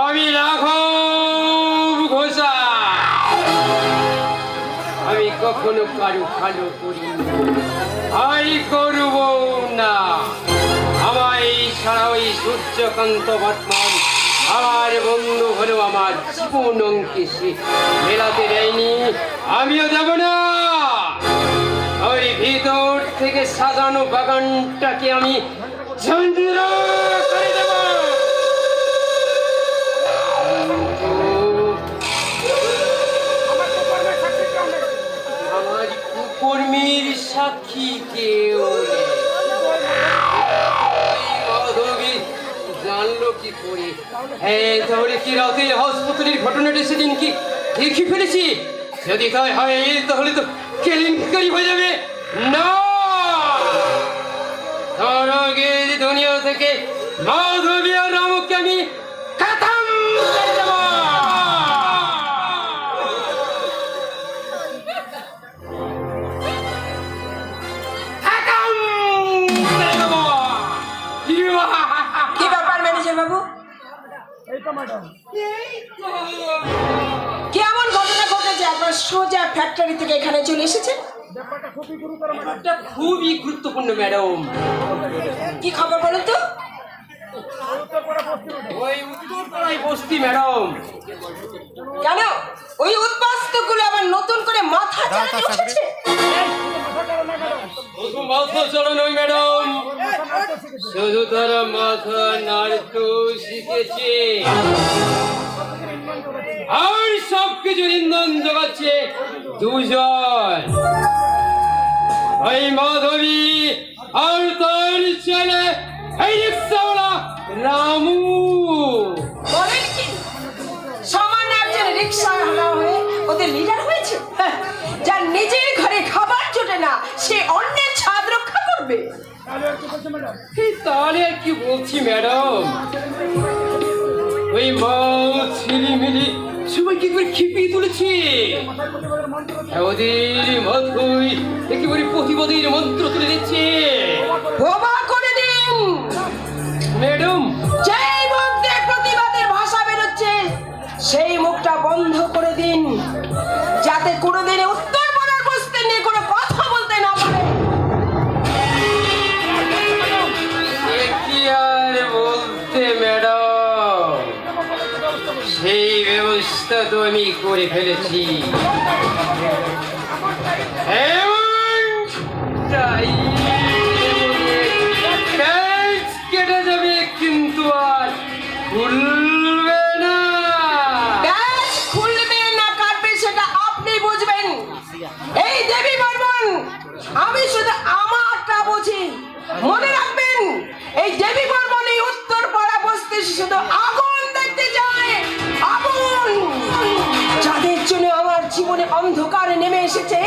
আমি রাঘব ঘোষা, আমি কখনো কারো ভালো করি আর করব না। আমায় ছাড়া ওই সূর্যকান্ত বর্তমান আমার বন্ধু হলো আমার জীবন অঙ্কে সে মেলাতে দেয়নি, আমিও দেব না। ওই ভিতর থেকে সাজানো বাগানটাকে আমি ঝঞ্ঝির করে দেব। আমার কুকর্মীর সাক্ষী কেউ নেই। মাধবী জানলো কি করে? হ্যাঁ, তাহলে কি রাতের হাসপাতালের ঘটনাটা সেদিন কি দেখে ফেলেছি? যদি তাই হয় তাহলে তো কেলেঙ্কারি হয়ে যাবে। না, তার আগে দুনিয়া থেকে মাধবী আর রামকে আমি খতম করে দেব। কি ব্যাপার ম্যানেজার বাবু? কি এমন ঘটনা ঘটেছে আপনার সোজা ফ্যাক্টরি থেকে এখানে চলে এসেছেন? ব্যাপারটা খুবই গুরুত্বপূর্ণ ম্যাডাম। কি খবর বলুন তো? ওই উত্তরপাড়ায় বস্তি ম্যাডাম। কেন ওই উদ্বাস্তুগুলো আবার নতুন করে মাথা চালাতে উঠেছে? মাথা চড়ানো ম্যাডাম, শুধু তারা মাথা নাড়তে শিখেছে আর সবকিছু ইন্ধন জোগাচ্ছে দুজন, ওই মাধবী আর তার ছেলে এই রিক্সাওয়ালা রামু। বলেন কি সামান্য একজন রিক্সাওয়ালা হয়ে ওদের লিডার হয়েছে? যার নিজের ঘরে খাবার জোটে না সে অন্যের ছাদ রক্ষা করবে? তাহলে আর কি বলছি ম্যাডাম, ওই মা ছেলে মিলে সবাই কি করে খিপিয়ে তুলেছে। ওদের মাথায় একেবারে প্রতিবাদের মন্ত্র তুলে দিচ্ছে। ক্ষমা করে দিন ম্যাডাম, যেই মুখ দিয়ে প্রতিবাদের ভাষা বেরোচ্ছে সেই মুখটা বন্ধ করে দিন, যাতে কোনোদিন উত্তর পাড়ার বস্তি নিয়ে কোনো কথা বলতে না পারে। কি আর বলতে ম্যাডাম, সেই ব্যবস্থা তো আমি করে ফেলেছি। কেটে যাবে কিন্তু আর খুলবে না। ব্যাস খুলবে না কাটবে সেটা আপনি বুঝবেন। এই দেবী বর্মন, আমি শুধু আমারটা বুঝি। মনে রাখবেন, এই দেবী বর্মন এই উত্তর পাড়া বস্তি শুধু আগুন দেখতে যায়, আগুন। যাদের জন্য আমার জীবনে অন্ধকার নেমে এসেছে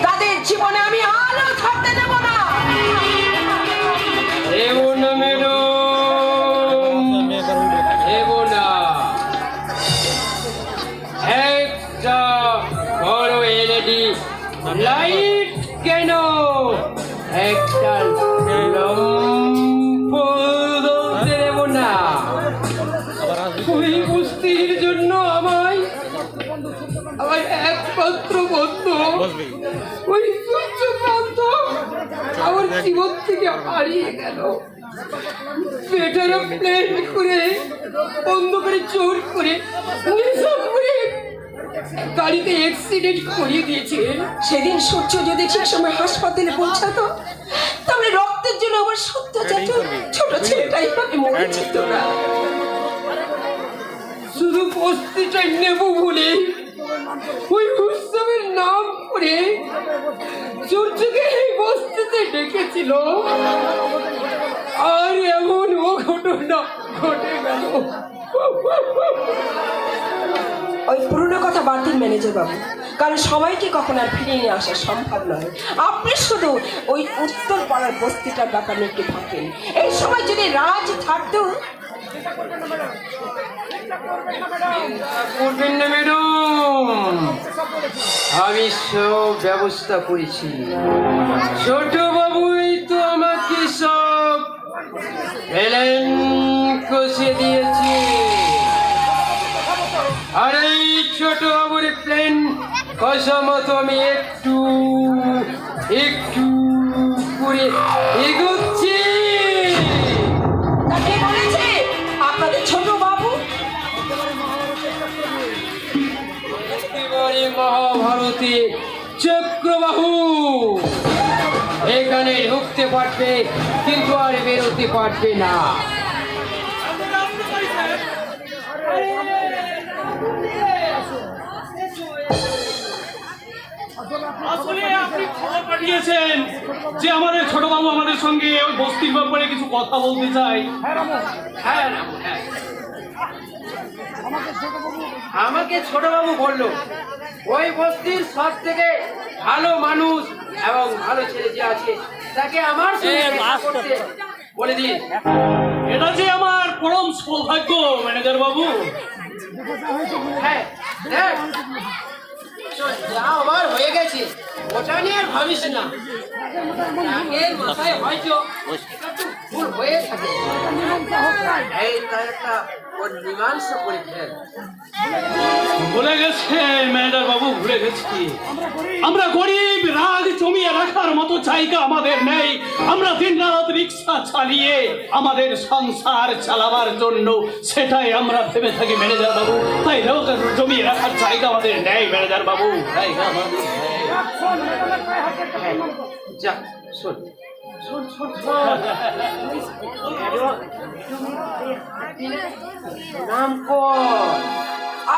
তাদের জীবনে আমি আলো থাকতে দেব না। এমন ম্যাডাম, এমন না। একটা বড় এলইডি লাইট কেন, একটা লম্ফো জ্বলতে দেব না। ওই বস্তির জন্য আমার একমাত্র বন্ধু ওই সূর্যকান্ত আমার জীবন থেকে হারিয়ে গেল। পেটারা প্লেন করে বন্ধ করে চোর করে নেশা করে গাড়িতে অ্যাক্সিডেন্ট করিয়ে দিয়েছে। সেদিন সূর্য যদি ঠিক সময় হাসপাতালে পৌঁছাতো তাহলে রক্তের জন্য আমার সত্যজাত ছোট ছেলেটাই আমি মরে যেত না। শুধু বস্তিটাই নেব বলে ওই উৎসবের নাম করে সূর্যকে এই বস্তিতে ডেকেছিল, আর এমন অঘটনা ঘটে গেল। ওই পুরনো কথা বাদ দিন ম্যানেজার বাবু, কারণ সবাইকে কখন আর ফিরিয়ে নিয়ে আসা সম্ভব নয়। আপনি শুধু ওই উত্তর পাড়ার বস্তিটার ব্যাপারে একটু ভাববেন। এই সময় যদি রাজ থাকতো। করবেন না ম্যাডাম, আমি সব ব্যবস্থা করেছি। ছোট বাবুই তো আমাকে সব এলেন বসে দিয়েছে। আর এই ছোট বাবুর প্লেন কসমত আমি একটু একটু করে এগোচ্ছি। তা কে বলেছে আপনাদের ছোট বাবু? এবারে মহাভারতে চক্রবাহু এখানে ঢুকতে পারবে, কিন্তু আর বেরোতে পারবে না। আসলে আপনি খবর পাঠিয়েছেন যে আমাদের ছোট বাবু আমাদের সঙ্গে ওই বস্তির ব্যাপারে কিছু কথা বলতে চাই। হ্যাঁ, আমাকে ছোট বাবু বললো ওই বস্তির সব থেকে ভালো মানুষ এবং ভালো ছেলে যে আছে তাকে আমার সঙ্গে দেখা করতে বলে দিন। এটা যে আমার পরম সৌভাগ্য ম্যানেজার বাবু। হ্যাঁ, দেখ, যা আমার হয়ে গেছে ওটা নিয়ে আর ভাবিস না। আগের মাথায় হয়তো একটু ভুল হয়ে থাকে, এই তার একটা ওর মীমাংস করে ফেল। ভুলে গেছে ম্যানেজার বাবু, ভুলে গেছি। আমরা গরিব, রাগ জমিয়ে রাখার মতো জায়গা আমাদের নেই। আমরা দিনরাত রিক্সা চালিয়ে আমাদের সংসার চালাবার জন্য সেটাই আমরা ভেবে থাকি ম্যানেজার বাবু। তাই রাগ জমিয়ে রাখার জায়গা আমাদের নেই ম্যানেজার বাবু, জায়গা আমাদের নেই। যা শোন, নাম কর।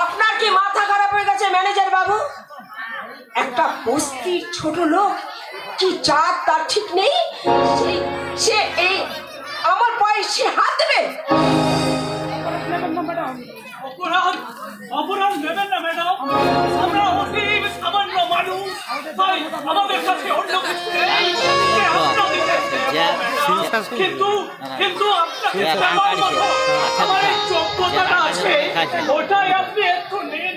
আপনার কি মাথা খারাপ হয়ে গেছে ম্যানেজার বাবু? একটা বস্তির ছোট লোক কি চাঁদ তার ঠিক নেই, সে এই আমার পায়ে সে হাত দেবে? অপরাধ নেবেন না ম্যাডাম, আমরা অতি সামান্য মানুষ, তাই আমাদের কাছে অন্য কিছু নেই। কিন্তু আমার মতো আমার এই যোগ্যতাটা আছে, ওটাই আপনি একটু নিন।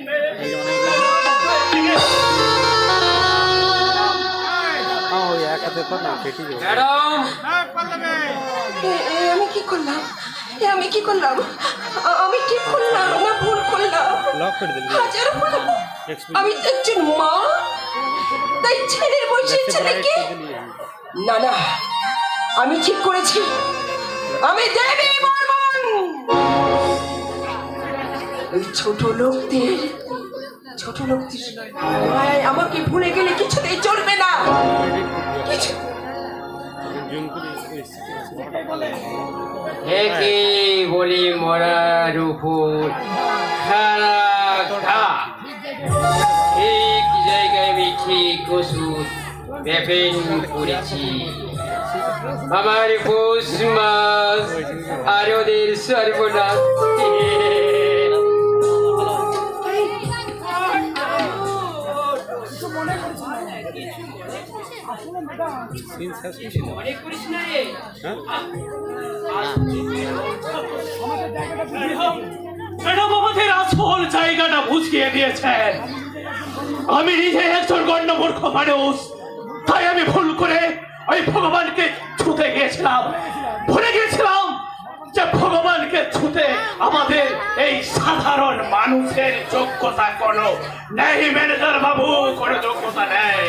ম্যাডাম, আমি কি করলাম? আমি কি করলাম? আমি ঠিক করলাম না ভুল করলাম? হাজার বলব, আমি তো একজন মা, তাই ছেলের বয়সের ছেলেকে না না, আমি ঠিক করেছি। আমি দেবী বর্মন। ওই ছোট লোকদের মায়ায় আমাকে ভুলে গেলে কিছুতেই চলবে না। কিছু একে বলি মরার উপর খাড়া ঘা। ঠিক জায়গায় আমি ঠিক ওষুধ বেপেন করেছি। আমার পৌষ মাস আর ওদের সর্বনাশ। মনে করিস না রে? ম্যাডাম আমাদের আসল জায়গাটা বুঝিয়ে দিয়েছেন। আমি নিজে একজন গণ্যমূর্খ মানুষ, তাই আমি ভুল করে ওই ভগবানকে ছুতে গিয়েছিলাম। ভুলে গিয়েছিলাম যে ভগবানকে ছুতে আমাদের এই সাধারণ মানুষের যোগ্যতা কোনো নেই ম্যানেজার বাবু, কোনো যোগ্যতা নেই।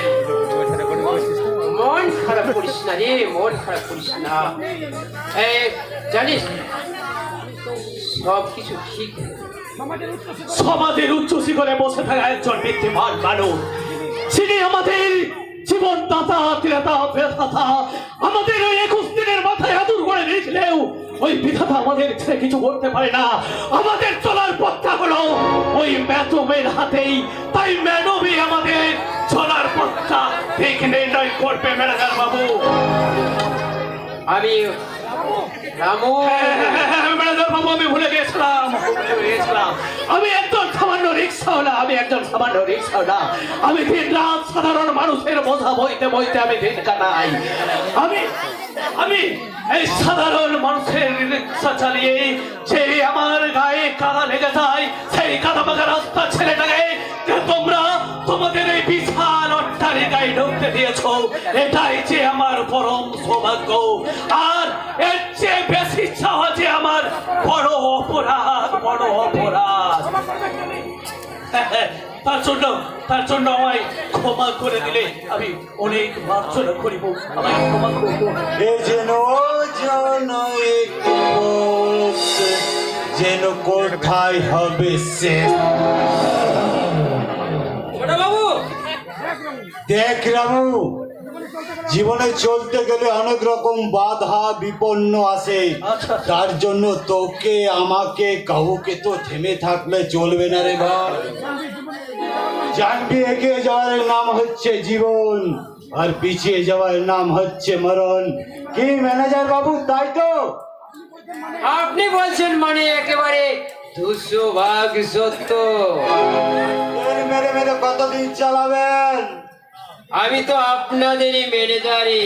মন খারাপ করিস না রে, মন খারাপ করিস না। জানিস সব কিছু ঠিক। সমাজের উচ্চ শিখরে বসে থাকা একজন ব্যক্তিমান মানুষ, যিনি আমাদের জীবন দাতা, ত্রেতা, বেদাতা, আমাদের ওই 21 দিনের মাথায় আদুর করে দিয়েছিলেও ওই বিধাতা আমাদের ছেড়ে কিছু করতে পারে না। আমাদের চলার পথটা হলো ওই ম্যাডমের হাতেই, তাই ম্যাডমই আমাদের চলার পথটা ঠিক নির্ণয় করবে ম্যানেজার বাবু। আমি রামু, ম্যানেজার বাবু আমি ভুলে গেছিলাম। আমি একজন সামান্য রিক্সাওয়ালা, আমি দিন রাত সাধারণ মানুষের বোঝা বইতে বইতে আমি দিন কাটাই। আমি এই সাধারণ মানুষের রিক্সা চালিয়ে সেই আমার গায়ে কাদা লেগে যায়, সেই কাদা মাখা রাস্তা ছেলেটাকে যে তোমরা তোমাদের এই বিশাল অট্টালিকায় ঢুকতে দিয়েছ, এটাই যে আমার পরম সৌভাগ্য। আর এর চেয়ে বেশি চাওয়া যে আমার বড় বড় অপরাধ। তার জন্য আমায় ক্ষমা করে দিলে আমি অনেক মার্জনা করিব, আমায় ক্ষমা করব। এ যেন যেন কোথায় হবে সে। বাবু দেখ রামু, জীবনে চলতে গেলে অনেক রকম বাধা বিপন্ন আসে। আচ্ছা। তার জন্য তোকে আমাকে কাউকে তো থেমে থাকলে চলবে না রে ভাই। জানবি এগিয়ে যাওয়ার নাম হচ্ছে জীবন, আর পিছিয়ে যাওয়ার নাম হচ্ছে মরণ। কি ম্যানেজার বাবু, তাই তো? আপনি বলছেন মানে একেবারে 200 ভাগ সত্য। এর মেরে মেরে কতদিন চালাবেন? আমি তো আপনাদেরই ম্যানেজারই।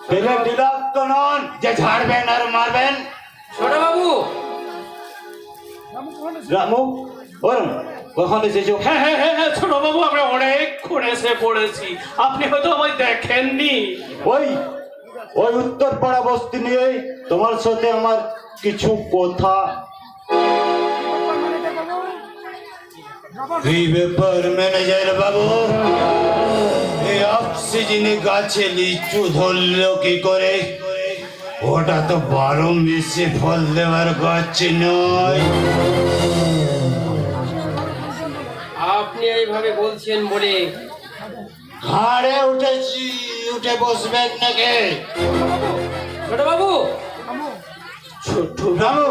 ছেলে ডিলার তো নন যে ঝাড়বেন আর মারবেন। ছোট বাবু রামু, ওরম কখন এসেছো? হ্যাঁ হ্যাঁ হ্যাঁ হ্যাঁ, ছোট বাবু আমরা অনেকক্ষণ এসে পড়েছি, আপনি হয়তো আমায় দেখেননি। ওই ওই উত্তরপাড়া বস্তি নিয়ে তোমার সাথে আমার কিছু কথা। এই ব্যাপার ম্যানেজার বাবু, এই অক্সিজেনে গাছে লিচু ধরলো কি করে? ওটা তো 12 মাসে ফল দেওয়ার গাছ নয়। আপনি এইভাবে বলছেন বলে ঘাড়ে উঠেছি, উঠে বসবেন নাকি? ছোট বাবু ছোট রামু,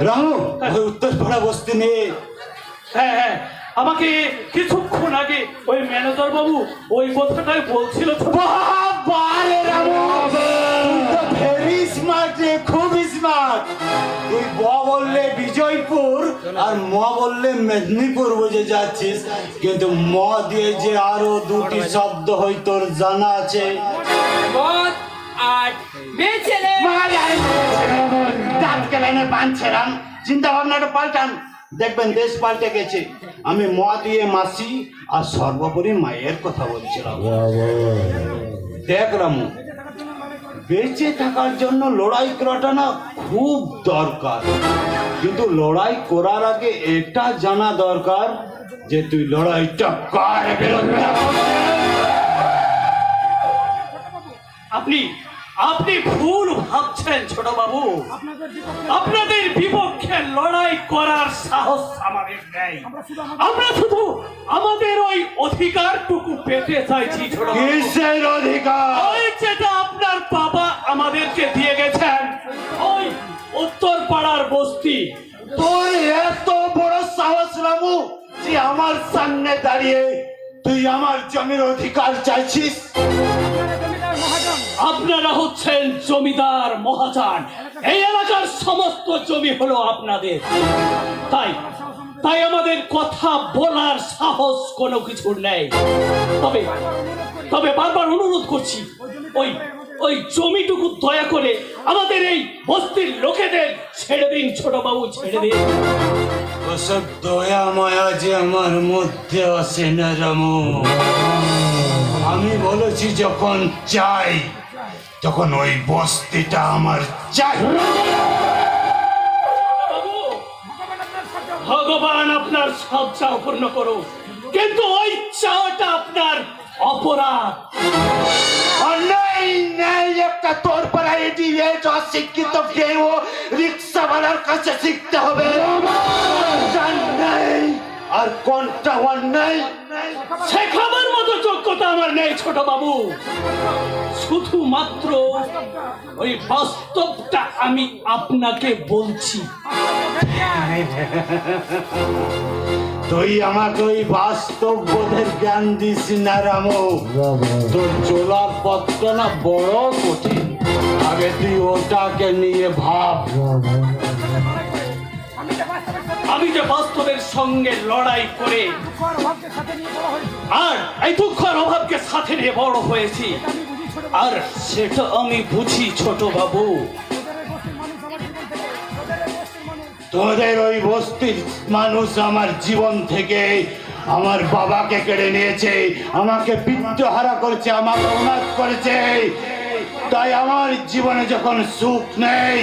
রামু, ওই উত্তরপাড়া বস্তি নিয়ে হ্যাঁ হ্যাঁ, আমাকে কিছুক্ষণ আগে ওই ম্যানেজার বাবু ওই কথাটাই বলছিল। বাবারে রামু, তুই তো very smart রে, খুব স্মার্ট। তুই ব বললে বিজয়পুর আর ম বললে মেদিনীপুর বুঝে যাচ্ছিস, কিন্তু ম দিয়ে যে আরো দুটি শব্দ হয় তোর জানা আছে? মদ আর মেয়ে ছেলে। দাঁত কেলানে বাঁধছেরাম, চিন্তা ভাবনাটা পাল্টান, দেখবেন দেশ পাল্টে গেছে। আমি ম দিয়ে মাসি আর সর্বোপরি মায়ের কথা বলছিলাম। দেখ রামু, বেঁচে থাকার জন্য লড়াই করাটা না খুব দরকার, কিন্তু লড়াই করার আগে এটা জানা দরকার যে তুই লড়াইটা কার বিরুদ্ধে আপনি আপনি ভুল ভাবছেন ছোট বাবু, আপনাদের বিপক্ষে লড়াই করার সাহস আমাদের নেই। আমরা শুধু আমাদের ওই অধিকারটুকু পেতে চাইছি ছোট বাবু। কিসের অধিকার? ওই যেটা আপনার বাবা আমাদেরকে দিয়ে গেছেন, ওই উত্তর পাড়ার বস্তি। তোর এত বড় সাহস রামু যে আমার সামনে দাঁড়িয়ে তুই আমার জমির অধিকার চাইছিস? আপনারা হচ্ছেন জমিদার মহাজন, এই এলাকার সমস্ত জমি হলো আপনাদের। তাই তাই আমাদের কথা বলার সাহস কোনো কিছু নেই। তবে তবে বারবার অনুরোধ করছি, ওই ওই জমিটুকু দয়া করে আমাদের এই বস্তির লোকেদের ছেড়ে দিন ছোট বাবু, ছেড়ে দিন। ওসব দয়া মায়া যে আমার মধ্যে আসে না রামু। আমি বলেছি যখন চাই তখন ওই বস্তিটা আমার চাই। ভগবান আপনার সব চাও পূর্ণ করুক, কিন্তু ওই চাওয়াটা আপনার অপরাধ। অন্যায় ন্যায় একটা তোর পাড়া ইডিয়েট অশিক্ষিত কেউ রিক্সাওয়ালার কাছে শিখতে হবে। অন্যায় আর কোনটা অন্যায় শেখাবার মতো যোগ্যতা আমার নেই ছোট বাবু, শুধুমাত্র ওই বাস্তবটা আমি আপনাকে বলছি। তুই আমাকে ওই বাস্তব বোধের জ্ঞান দিস না রামু। তোর চোলা পথটা না বড় কঠিন, আগে তুই ওটাকে নিয়ে ভাব। আমি যে বাস্তবের সঙ্গে লড়াই করে আর এই দুঃখ আর অভাবকে সাথে নিয়ে বড় হয়েছি, আর সেটা আমি বুঝি ছোট বাবু। তোদের ওই বস্তির মানুষ আমার জীবন থেকে আমার বাবাকে কেড়ে নিয়েছে, আমাকে পিতৃহারা করেছে, আমাকে অনাথ করেছে। তাই আমার জীবনে যখন সুখ নেই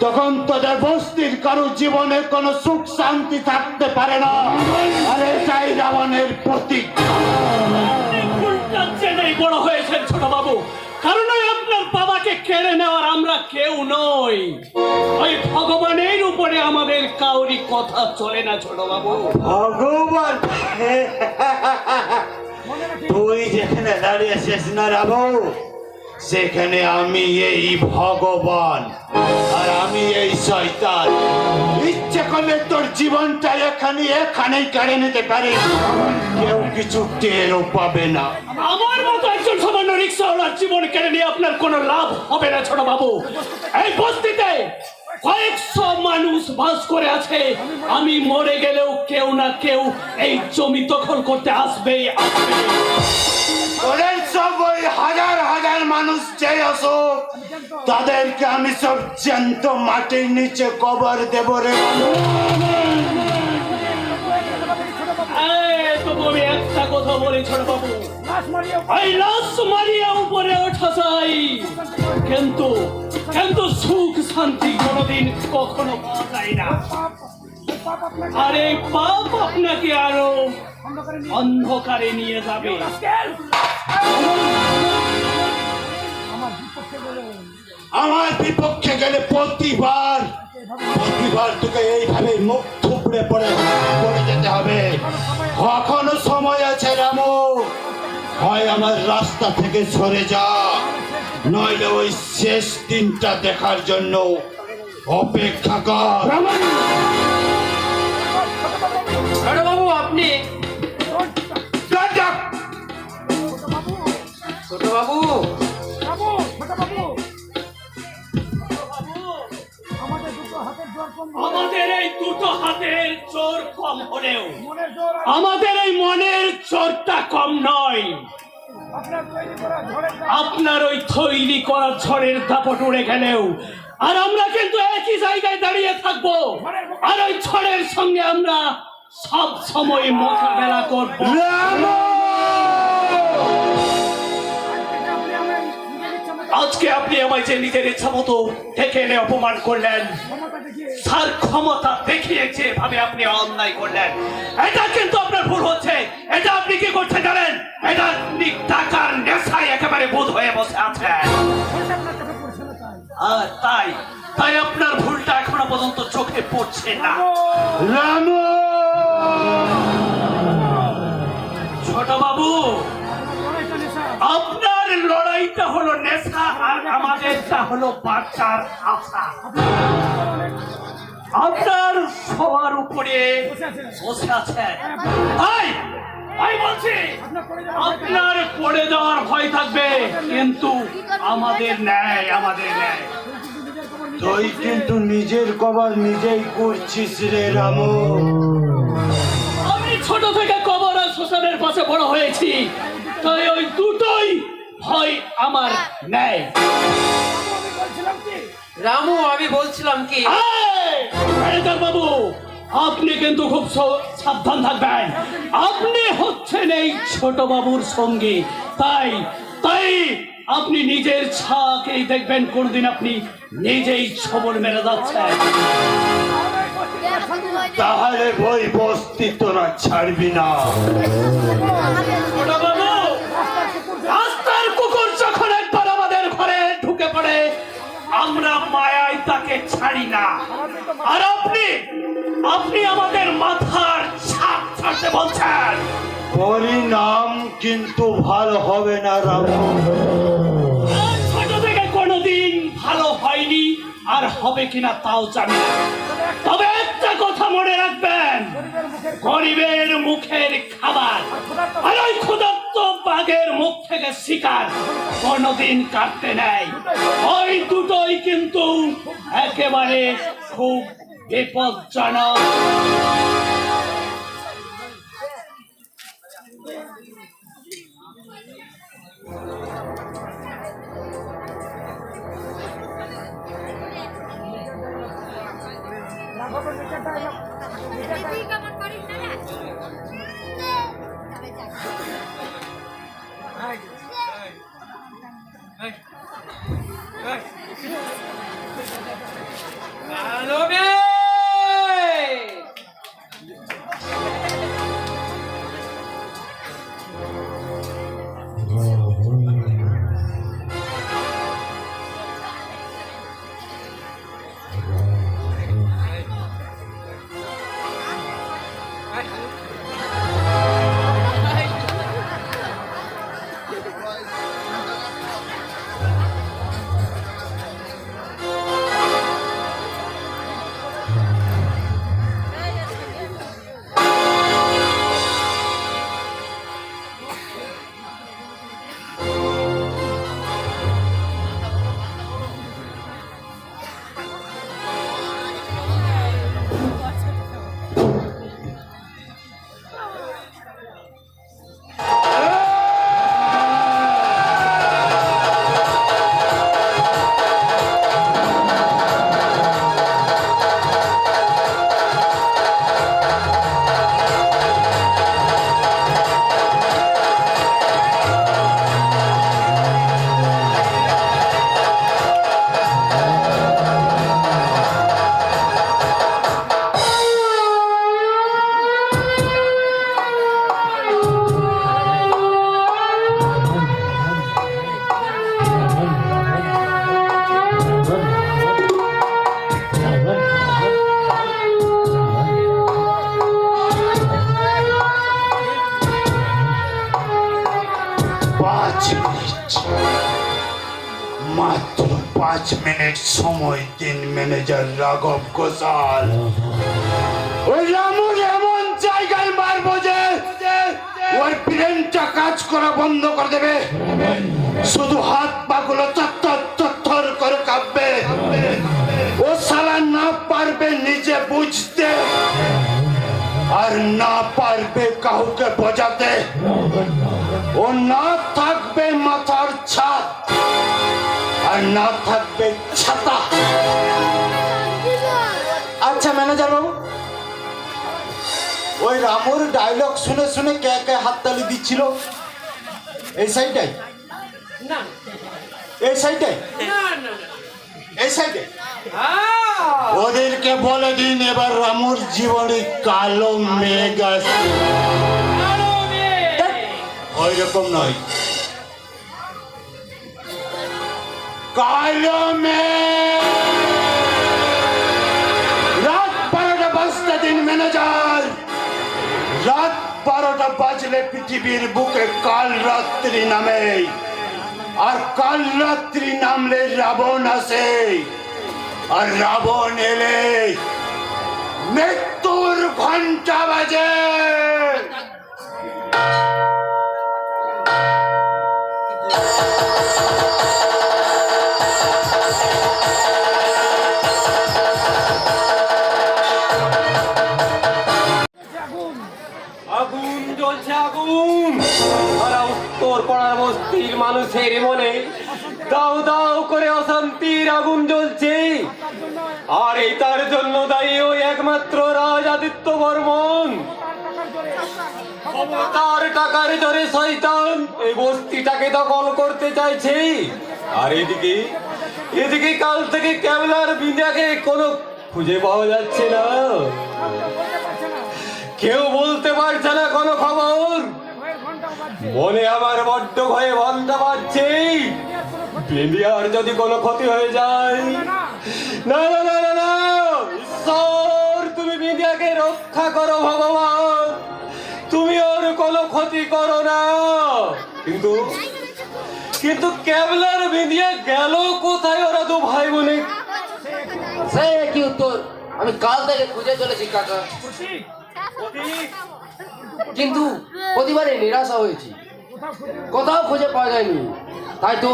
তখন তোদের বস্তির কারো জীবনে কোনো সুখ শান্তি থাকতে পারে না। আর এটাই রাবণের প্রতীক। ভুলটা জেনেই বড় হয়েছেন ছোট বাবু, কারণ ওই আপনার বাবাকে কেড়ে নেওয়ার আমরা কেউ নই। ওই ভগবানের উপরে আমাদের কাউরি কথা চলে না ছোট বাবু। ভগবান, তুই যেখানে দাঁড়িয়েছিস না রাবণ, সেখানে আমি এই ভগবান আর আমি এই শয়তান। ইচ্ছে করলে তোর জীবনটা এখানেই কেড়ে নিতে পারি, কেউ কিছু টেরও পাবে না। আমার মতো একজন সামান্য রিক্সাওয়ালার জীবন কেড়ে নিয়ে আপনার কোনো লাভ হবে না ছোট বাবু। এই বস্তিতে কয়েকশো মানুষ বাস করে আছে, আমি মরে গেলেও কেউ না কেউ এই জমি দখল করতে আসবেই আসবে। ওদের সব ওই হাজার হাজার মানুষ যে আসুক, তাদেরকে আমি সব জ্যান্ত মাটির নিচে কবর দেব রে। তবু আমি একটা কথা বলি ছোট বাবু, এই লাশ মারিয়া উপরে ওঠা যায়, কিন্তু কিন্তু সুখ শান্তি কোনোদিন কখনো পাওয়া যায় না। আর এই পাপ আপনাকে আরো অন্ধকারে নিয়ে যাবে। আমার বিপক্ষে গেলে প্রতিবার তোকে এইভাবে মুখ থুবড়ে পড়ে যেতে হবে। এখনো সময় আছে রামু, হয় আমার রাস্তা থেকে সরে যা, নইলে ওই শেষ দিনটা দেখার জন্য অপেক্ষা কর। ছোট বাবু আপনি, ছোট বাবু আমাদের এই দুটো হাতের জোর কম হলেও আমাদের এই মনের জোরটা কম নয়। আপনার ওই তৈরি করা ঝড়ের দাপট উড়ে গেলেও আর আমরা কিন্তু একই জায়গায় দাঁড়িয়ে থাকবো, আর ওই ঝড়ের সঙ্গে আমরা সব সময় মোকাবেলা করবো। আজকে আপনি আমায় যে নিজের ইচ্ছা মতো ডেকে এনে অপমান করলেন, তার ক্ষমতা দেখিয়ে যেভাবে আপনি অন্যায় করলেন, এটা কিন্তু আপনার ভুল হচ্ছে। এটা আপনি কি করতে জানেন? এটা আপনি টাকার নেশায় একেবারে বোধ হয়ে বসে আছেন। আর তাই আপনার ভুলটা এখনো পর্যন্ত চোখে পড়ছে না। ছোট বাবু, আপনার লড়াইটা হলো নেশা আর আমাদেরটা হলো বাচ্চার আশা। আপনার সবার উপরে বসে আছেন, তাই বলছি আপনার পড়ে যাওয়ার ভয় থাকবে, কিন্তু আমাদের ন্যায়। তুই কিন্তু নিজের কবর নিজেই করছিস রে রামু। আমি ছোট থেকে কবর আর শ্মশানের পাশে বড় হয়েছি, তাই ওই দুটোই ভয় আমার নেই। রামু আমি বলছিলাম কি, বাবু আপনি কিন্তু খুব সাবধান থাকবেন। আপনি হচ্ছেন এই ছোট বাবুর সঙ্গী, তাই আপনি নিজের ছাকেই দেখবেন কোনদিন আপনি নিজেই ছবল মেরে যাচ্ছেন। তাহলে বই বস্তি তোরা ছাড়বি না। ছোট বাবু, রাস্তার কুকুর যখন একবার আমাদের ঘরে ঢুকে পড়ে, আমরা মায়ায় তাকে ছাড়ি না। আর আপনি আমাদের মাথার ছাপ ছাড়তে বলছেন। পরিণাম কিন্তু ভালো হবে না রামু। ছোট থেকে কোনোদিন ভালো হয়নি, আর হবে কিনা তাও জানি না। তবে একটা কথা মনে রাখবেন, গরিবের মুখের খাবার আর ওই ক্ষুধার্ত বাঘের মুখ থেকে শিকার কোনোদিন কাটতে নেয়। ওই দুটোই কিন্তু একেবারে খুব বিপজ্জনক। ভালো বেশ। মাত্র 5 মিনিট সময় দিন ম্যানেজার রাঘব ঘোষাল। ওই রামুর এমন জায়গায় মারবো যে ওই ব্রেনটা কাজ করা বন্ধ করে দেবে, শুধু হাত পাগুলো চত্থর করে কাঁপবে। ও শালা না পারবে নিজে বুঝতে, আর না পারবে কাউকে বোঝাতে। ও না থাকবে মাথার ছাদ, আর না থাকবে ছাতা। আচ্ছা ম্যানেজার বাবু, ওই রামুর ডায়লগ শুনে শুনে কে কে হাততালি দিচ্ছিল? এই সাইডটাই, না এই সাইডটাই, না না এই সাইডে। ওদেরকে বলে দিন এবার রামুর জীবনে কালো মেঘ আসবে। ওই রকম নয়, কালো মেঘ। রাত 12টা বাজতে দিন ম্যানেজার। রাত 12টা বাজলে পৃথিবীর বুকে কাল রাত্রি নামে, আর কাল রাত্রি নামলে রাবণ আসে, আর রাবণ এলে মৃত্যুর ঘন্টা বাজে। আগুন জ্বলছে আগুন, সারা উত্তর পাড়ার বস্তির মানুষের মনে দাও দাও করে অশান্তির আগুন জ্বলছে। আর এই তার জন্য দায়ী ওই একমাত্র রাজাদিত্য বর্মন। তার টাকার জোরে শয়তান এই বস্তিটাকে দখল করতে চাইছে। আর এদিকে কাল থেকে ক্যাবলার বিন্দাকে কোনো খুঁজে পাওয়া যাচ্ছে না, কেউ বলতে পারছে না কোনো খবর। মনে আমার বড্ড ভয়ে ঘন্টা বাজছে, বিন্দিয়ার যদি কোনো ক্ষতি হয়ে যায়। না না না না না, ঈশ্বর তুমি বিন্দিয়াকে রক্ষা করো ভগবান, তুমি ওর কোনো ক্ষতি করো না। কিন্তু ক্যাবলার বিন্দিয়া গেল কোথায়? ওরা তো ভাই বোনে। সে কি উত্তর আমি কাল থেকে খুঁজে চলেছি কাকা, কিন্তু প্রতিবারে নিরাশা হয়েছি, কোথাও খুঁজে পাওয়া যায়নি। তাই তো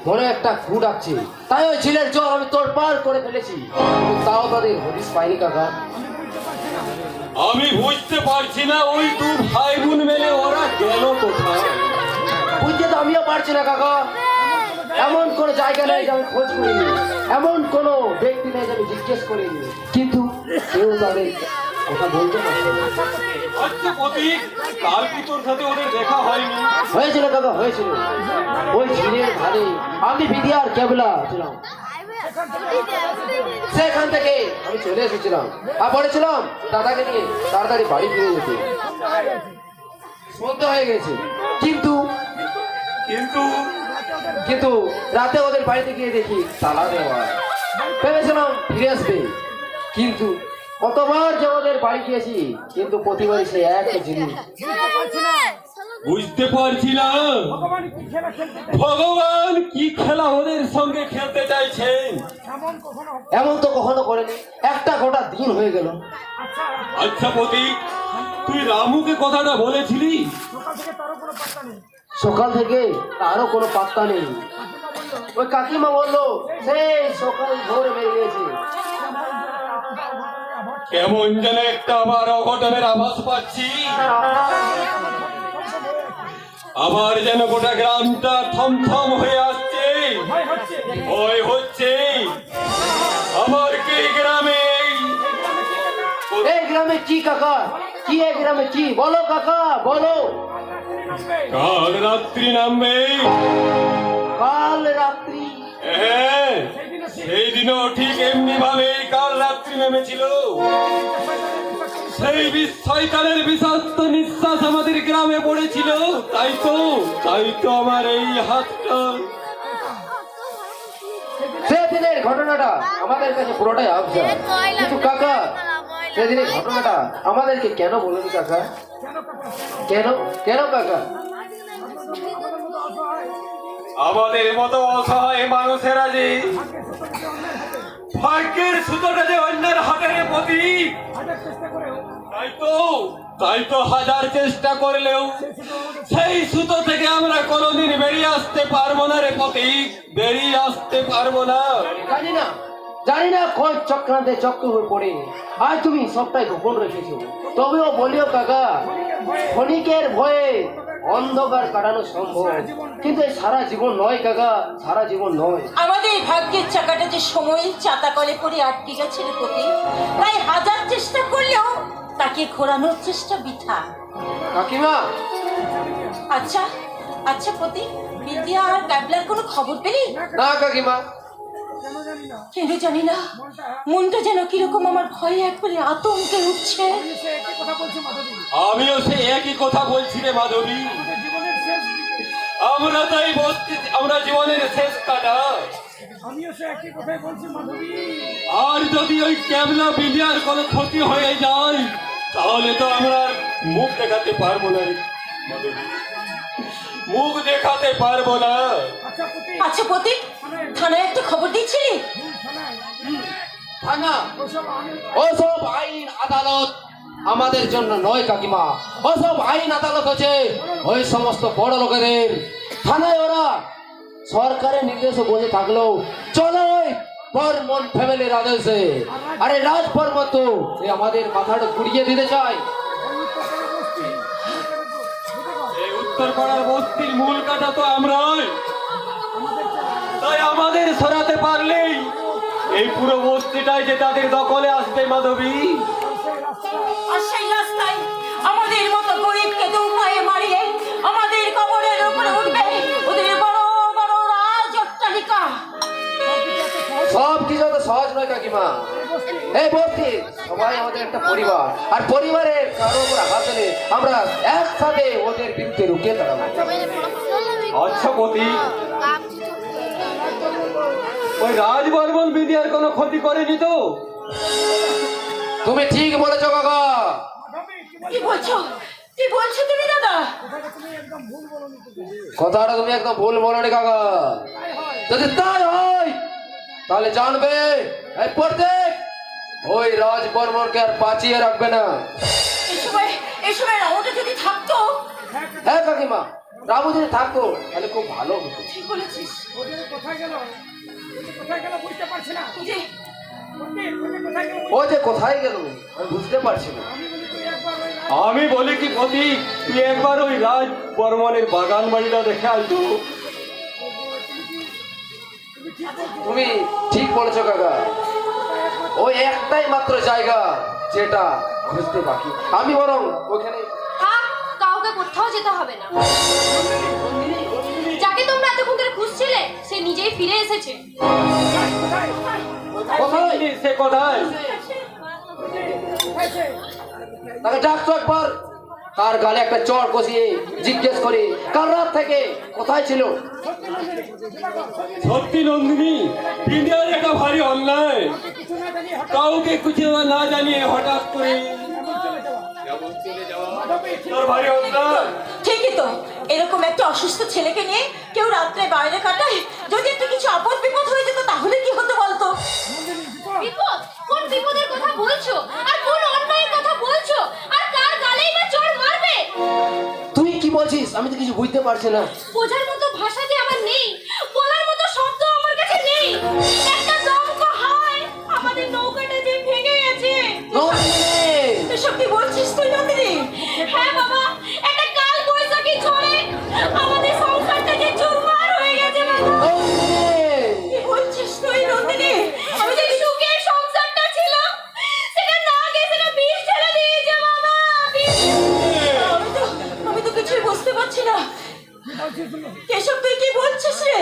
মনে একটা খু ডাকছে, তাই ওই ঝিলের জল আমি তোড়পাড় করে ফেলেছি, কিন্তু তাও তাদের হদিস পাইনি কাকা। আমি বুঝতে পারছি না ওই দু ভাই বোন মিলে ওরা গেল কোথায়। বুঝতে তো আমিও পারছি না কাকা। এমন কোনো জায়গা নেই যে আমি খোঁজ করিনি, এমন কোনো ব্যক্তি নেই যে আমি জিজ্ঞেস করিনি, কিন্তু কেউ তাদের কথা বলতে পারছে না। আচ্ছা প্রতীক, কাল কি তোর সাথে ওদের দেখা হয়নি? হয়েছিল কাকা, হয়েছিল। ওই ঝিলের ধারে আমি বিদিয়ার কেবলা ছিলাম, সেখান থেকে আমি চলে এসেছিলাম আর বলেছিলাম দাদাকে নিয়ে তাড়াতাড়ি বাড়ি ফিরে যেতে। সন্ধ্যা হয়ে গেছে, কিন্তু কিন্তু কিন্তু রাতে ওদের বাড়িতে গিয়ে দেখি তালা দেওয়া। ভেবেছিলাম ফিরে আসবে, কিন্তু কতবার যে ওদের বাড়ি গিয়েছি, কিন্তু প্রতিবারই সে এক জিনিস। বুঝতে পারছি না ভগবান কি খেলা ওদের সঙ্গে খেলতে চাইছেন। এমন তো কখনো করেনি, একটা গোটা দিন হয়ে গেল। আচ্ছা প্রতীক, তুই রামুকে কথাটা বলেছিলি? সকাল থেকে তারও কোনো পাত্তা নেই। ওই কাকিমা বললো সেই সকাল ভোর বেরিয়েছে। কেমন যেন একটা আবার অঘটনের আভাস পাচ্ছি। আবার যেন গোটা গ্রামটা থমথম হয়ে আসছে, ভয় হচ্ছে। আবার কি গ্রামে এই গ্রামে কি কাকা, কি এই গ্রামে কি? বলো কাকা বলো। কাল রাত্রি নামবে। কাল রাত্রি? হ্যাঁ, সেই দিনও ঠিক এমনি ভাবে কাল রাত্রি নেমেছিল। সেই শয়তানের বিষাক্ত নিঃশ্বাস আমাদের গ্রামে পড়েছিল। তাই তো আমার এই হাতটা। সেদিনের ঘটনাটা আমাদের কাছে পুরোটাই আবজা, কিন্তু কাকা সেদিনের ঘটনাটা আমাদেরকে কেন বলেনি কাকা? কেন কেন কাকা? আমাদের মতো অসহায় মানুষেরা যে ভাগ্যের সুতোটা যে অন্যের হাতের প্রতি, তাই তো হাজার চেষ্টা করলেও সেই সুতো থেকে আমরা কোনোদিন বেরিয়ে আসতে পারবো না রে প্রতীক, বেরিয়ে আসতে পারবো না। জানি না কোন চক্রান্তে চক্র হয়ে পড়ে আর তুমি সবটাই গোপন রেখেছো। তবেও বলিও কাকা, ক্ষণিকের ভয়ে অন্ধকার কাটানো সম্ভব, কিন্তু এই সারা জীবন নয় কাকা, সারা জীবন নয়। আমাদের ভাগ্যের চাকাটা যে সময়ের চাতা কলে পড়ে আটকে গেছে রে পতি, তাই হাজার চেষ্টা করলেও তাকে ঘোরানোর চেষ্টা বৃথা। কাকিমা, আচ্ছা আচ্ছা পতি, বিদ্যা আর ক্যাবলার কোনো খবর পেলি? না কাকিমা। কেন জানি না, মনটা যেন কিরকম আমার ভয়ে একবারে আতঙ্কে উঠছে। আমিও সেই একই কথা বলছি রে মাধবী। আমরা তাই বলছি, আমরা জীবনের শেষ কাটা। আর যদি ওই ক্যাবলা বিলিয়ার কোনো ক্ষতি হয়ে যায়, তাহলে তো আমরা আর মুখ দেখাতে পারবো না রে মাধবী, মুখ দেখাতে পারবো না। আচ্ছা পতি, থানায় একটা খবর দিয়েছিলি? থানা ওসব আইন আদালত আমাদের জন্য নয় কাকিমা। ওসব আইন আদালত হচ্ছে ওই সমস্ত বড় লোকেদের। থানায় ওরা সরকারের নির্দেশে বসে থাকলেও চলো ওই বর্মন ফ্যামিলির আদেশে। আরে রাজ বর্মন তো আমাদের মাথাটা ঘুরিয়ে দিতে চায়। এই উত্তর পাড়ার বস্তির মূল কাটা তো আমরাই, তাই আমাদের সরাতে পারলেই এই পুরো বস্তিটাই যে তাদের দখলে আসবে মাধবী। আর সেই রাস্তায় আমাদের মতো গরিবকে দু পায়ে মারিয়ে আমাদের কবরের উপরে উঠবে ওদের বড় বড় রাজ অট্টালিকা। সব কিছু তো সহজ নয় কাকিমা। এই বস্তি সবাই আমাদের একটা পরিবার, আর পরিবারের কারো উপর আঘাত দিলে আমরা একসাথে ওদের বিরুদ্ধে রুখে দাঁড়াবো। আচ্ছা পতি, ওই রাজ বর্মন বিদিয়ার কোনো ক্ষতি করেনি তো? তুমি ঠিক বলেছো কাকা। কি বলছো, কি বলছো তুমি দাদা? কথাটা তুমি একদম ভুল বলোনি কাকা। যদি তাই হয় তাহলে জানবে এই প্রত্যেক ওই রাজ বর্মনকে আর বাঁচিয়ে রাখবে না। এই সময় রাহুটা যদি থাকতো। হ্যাঁ কাকিমা, রামু যদি থাকতো তাহলে খুব ভালো হতো। ঠিক বলেছিস। ও যে কোথায় গেল আমি বুঝতে পারছি না। আমি বলি কি প্রতীক, তুই একবার ওই রাজ বর্মনের বাগান বাড়িটা দেখে আসতো। তুমি ঠিক বলেছো কাকা, ওই একটাই মাত্র জায়গা যেটা খুঁজতে বাকি। আমি বরং ওখানে কাউকে কোথাও যেতে হবে না। যাকে তোমরা এতক্ষণ ধরে খুঁজছিলে ছেলে সে নিজেই ফিরে এসেছে। কোথায় সে, কোথায়? তাকে ডাকতো একবার, তার গালে একটা চড় কষিয়ে জিজ্ঞেস করে কাল রাত থেকে কোথায় ছিল। সত্যি নন্দিনী, বিন্দিয়ার একটা ভারী অন্যায়। কাউকে কিছু না জানিয়ে হঠাৎ করে তোর ভারী অন্যায়। ঠিকই তো, এরকম একটা অসুস্থ ছেলেকে নিয়ে কেউ রাত্রে বাইরে কাটায়। যদি একটু কিছু আপদ বিপদ হয়ে যেত তাহলে কি হতো বলতো? বিপদ? কোন বিপদের কথা বলছো? আর কোন অন্যায়ের কথা বলছো? আর কার গালেই বা চড় মারবে? তুই কি বলছিস? আমি তো কিছু বুঝতে পারছি না। বোঝার মতো ভাষা যে আমার নেই, বলার মতো শব্দ আমার কাছে নেই। একটা দমকা হায়, আমাদের নৌকাটা যে ভেঙে গেছে। এসব কি বলছিস তুই নন্দিনী? হ্যাঁ বাবা, একটা কাল বৈশাখী ঝড়ে আমাদের সংসারটা যে চুরমার হয়ে গেছে বাবা। কি বলছিস তুই নন্দিনী? আমি যে সুখের সংসারটা ছিল সেটা না গিয়ে সেটা বিষ ঢেলে দিয়েছে বাবা, বিষ। আমি তো কিছুই বুঝতে পারছি না। কেশব তুই কি বলছিস রে?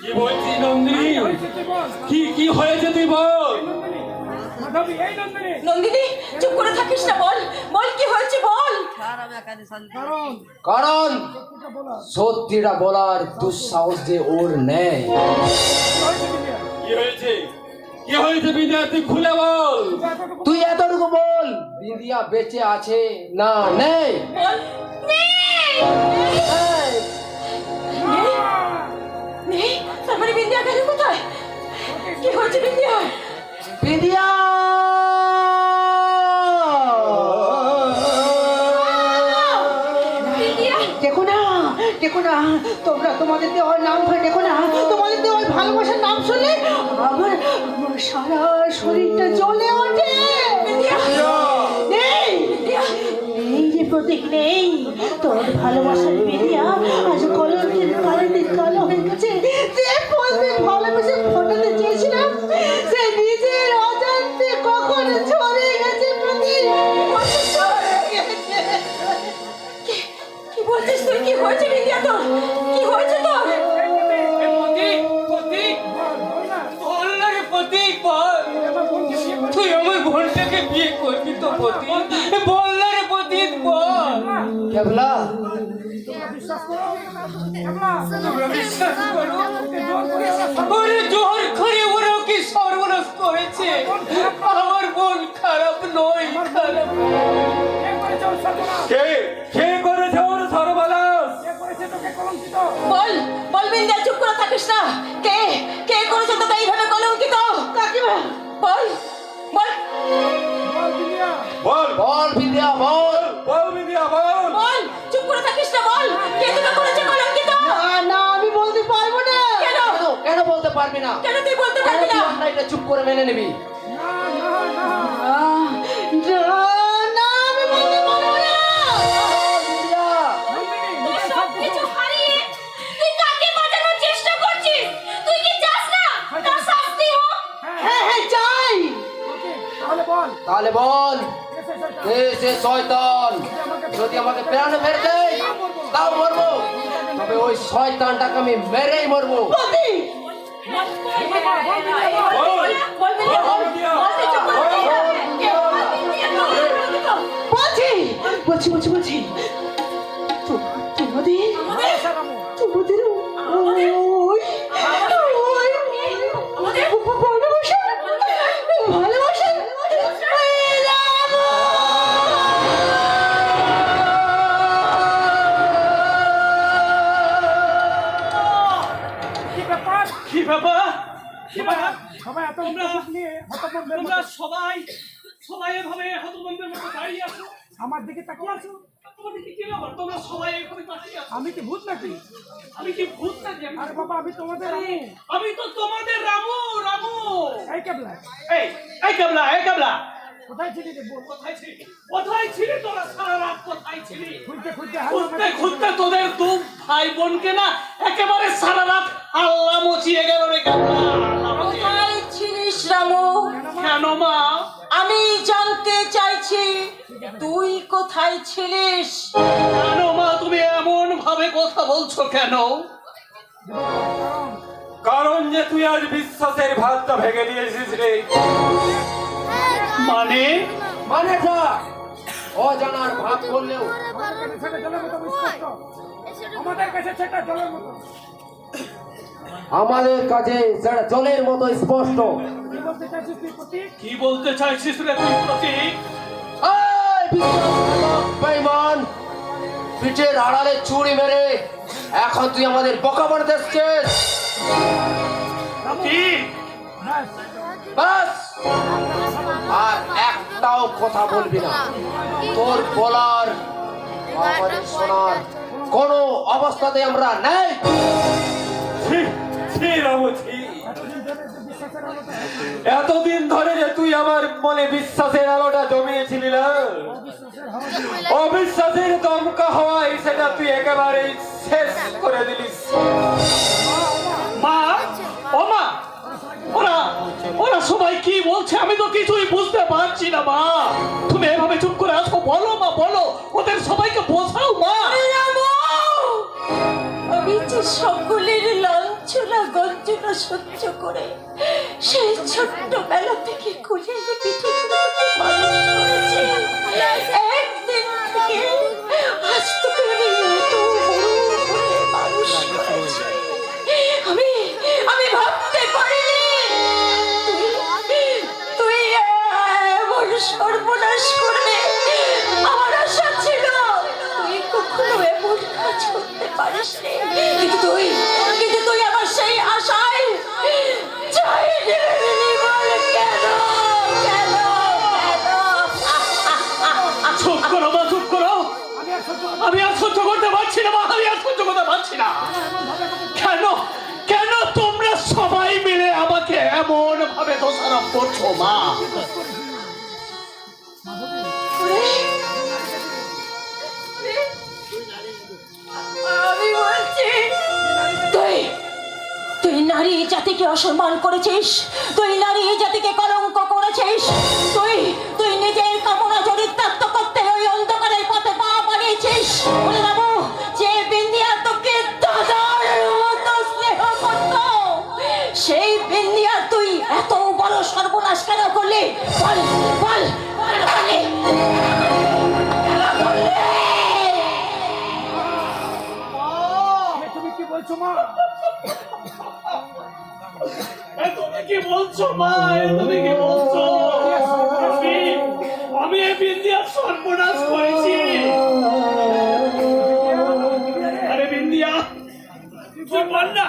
কি বলছিস নন্দিনী? কি হয়েছে তুই বল। নন্দিনী চুপ করে থাকিস না, বল বল কি হয়েছে বল। কারণ সত্যিটা বলার দুঃসাহস যে ওর নেই। কি হয়েছে? কি হয়েছে বিন্দিয়া, তুই খুলে বল। তুই এতটুকু বল, বিন্দিয়া বেঁচে আছে না নেই? বল। নেই। এই, নেই? তার মানে বিন্দিয়া গেল কোথায়? কি হয়েছে বিন্দিয়া? বিন্দিয়া! দেখো না, দেখো না, তোমরা তোমাদের দেওয়ার নাম ধরে দেখো না, তোমাদের দেওয়ার ভালোবাসার নাম শুনলে আমার আমার সারা শরীরটা জ্বলে ওঠে। নেই, নেই যে প্রতীক নেই, তোর ভালোবাসার বেরিয়া আজ কলঙ্কের কারণে কালো হয়ে গেছে। যে বলতে ভালোবেসে ফোটাতে চেয়েছিলাম সে নিজের অজান্তে কখন ঝরে গেছে প্রতীক। কি বলছিস তুই? কি হয়েছে বিন্দিয়া তোর? কি হয়েছে তোর? তুই আমার বোনটাকে বিয়ে করবি তো প্রতীক? বল না রে প্রতীক, বল। কেবলা, ওরে জোর করে ওরা কি সর্বনাশ করেছে। আমার বোন খারাপ নয়, খারাপ। কে করেছে ওর সর্বনাশ? বল বল বিন্দিয়া, চুপ করে থাকিস না। কে কে করেছে তোকে এইভাবে কলঙ্কিত? কাকিমা বল বল বল বল বিন্দিয়া, বল। বল বিন্দিয়া বল। বল, চুপ করে থাকিস না, বল কে তোকে করেছে কলঙ্কিত? না আমি বলতে পারবো না। কেন? কেন বলতে পারবি না? কেন তুই বলতে পারবি না? এটা চুপ করে মেনে নিবি। তোর সবকিছু হারিয়ে তুই কাকে বাঁচানোর চেষ্টা করছিস? তুই কি চাস না তার শাস্তি হোক? হ্যাঁ হ্যাঁ চাই। তাহলে বল, কে সে শয়তান? যদি আমাকে প্রাণে মেরে দেয় তাও মরবো, তবে ওই শয়তানটাকে আমি মেরেই মরবো। বল বিন্দিয়া, বল তুই চুপ করে থাকিস না। কে বল বিন্দিয়া কলঙ্কিত? বলছি বলছি বলছি বলছি তোমাদের তোমাদের ওই ভালোবাসা ভালোবাসা কি ব্যাপার? তোমরা সবাই এভাবে হতভম্বের মতো দাঁড়িয়ে আছো। আমার দিকে তাকিয়ে আছো। তোমাদের কি ব্যাপার? তোমরা সবাই এভাবে দাঁড়িয়ে আছো। আমি কি ভূত নাকি? আমি কি ভূত নাকি? আরে বাবা আমি তোমাদের রামু। আমি তো তোমাদের রামু। এই কেবলা এই কেবলা কোথায় ছিলি রে বল? কোথায় ছিলি তোরা সারা রাত? কোথায় ছিলি? খুঁজতে খুঁজতে তোদের দু ভাই বোনকে না একেবারে সারা রাত আল্লাহ মচিয়ে গেল রে কেবলা। কোথায় ছিলিস রামু? কেন মা? আমি জানতে চাইছি তুই কোথায় ছিলিস? কেন মা তুমি এমন ভাবে ভাবে কথা বলছো কেন? কারণ যে তুই আজ বিশ্বাসের ভাতটা ভেঙে দিয়েছিস রে। মানে মানেটা অজানার ভাব করলেও আমাদের কাছে সেটা জলের মতো আমাদের কাছে সেটা জলের মতো স্পষ্ট। কি বলতে চাইছিস তুই প্রতীক? কি বলতে চাইছিস রে তুই প্রতীক? এই বিশ্বাসঘাতক বেঈমান, পিঠের আড়ালে ছুরি মেরে এখন তুই আমাদের বোকা বানাতে এসেছিস। প্রতীক, বাস, আর একটাও কথা বলবি না। তোর বলার আমাদের শোনার কোনো অবস্থাতে আমরা নেই। এতদিন ধরে যে তুই আমার মনে বিশ্বাসের আলোটা জমিয়েছিলি না, অবিশ্বাসের দমকা হওয়ায় সেটা তুই একেবারে শেষ করে দিলিস। মা, ও মা, ওরা ওরা সবাই কি বলছে আমি তো কিছুই বুঝতে পারছি না। মা, তুমি এভাবে চুপ করে আছো? বলো মা, বলো, ওদের সবাইকে বোঝাও মা। আমি যে সকলের লাঞ্ছনা গঞ্জনা সহ্য করে সেই ছোট্টবেলা থেকে খুলে পিঠে মানুষ করেছি, একদিন থেকে আজ তোকে আমি এত বড় করে মানুষ করেছি। আমি ভাবতে পারিনি তুই এমন সর্বনাশ করবে। আমার আশা ছিল তুই কখনো এমন কাজ করতে পারিস নি, কিন্তু তুই আমার সেই আশায় জয় দিলি। বল কেন? চুপ করো মা, চুপ করো। আমি আর সহ্য করতে পারছি না মা, আমি আর সহ্য করতে পারছি না। কেন কেন তোমরা সবাই মিলে আমাকে এমন ভাবে দোষারোপ করছো মা? আমি বলছি তুই নারী জাতিকে অসম্মান করেছিস, তুই নারী জাতিকে কলঙ্ক করেছিস, তুই নিজের কামনা চরিতার্থ করতে ওই অন্ধকারের পথে পা বাড়িয়েছিস। বলে যাবো যে বিন্দিয়া তোকে দাদার মতো স্নেহ করত, সেই বিন্দিয়া তুই এত বড় সর্বনাশ কেন করলি? বল বল কেন করলি? তুমি কি বলছো মা? তুমি কি বলছো মা? তুমি কি বলছো? আমি এই বিন্দিয়া সর্বনাশ করেছি। আরে বিন্দিয়া, তুই বল না,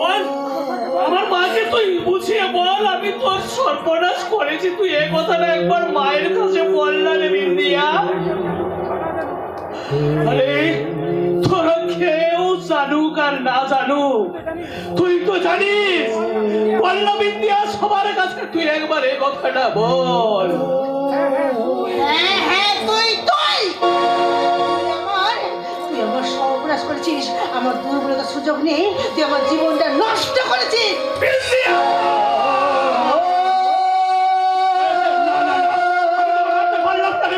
বল আমার মাকে তুই বুঝিয়ে বল আমি তোর সর্বনাশ করেছি। তুই এই কথাটা একবার মায়ের কাছে বল না রে বিন্দিয়া। আরে তোরা কেউ জানুক আর না জানুক, তুই তো জানিস। বল না বিন্দিয়া, সবার কাছে তুই একবার এই কথাটা বল। হ্যাঁ, তুই আমার সর্বনাশ করেছিস। আমার দুর্বলতার সুযোগ নেই, তুই আমার জীবনটা নষ্ট করেছিস।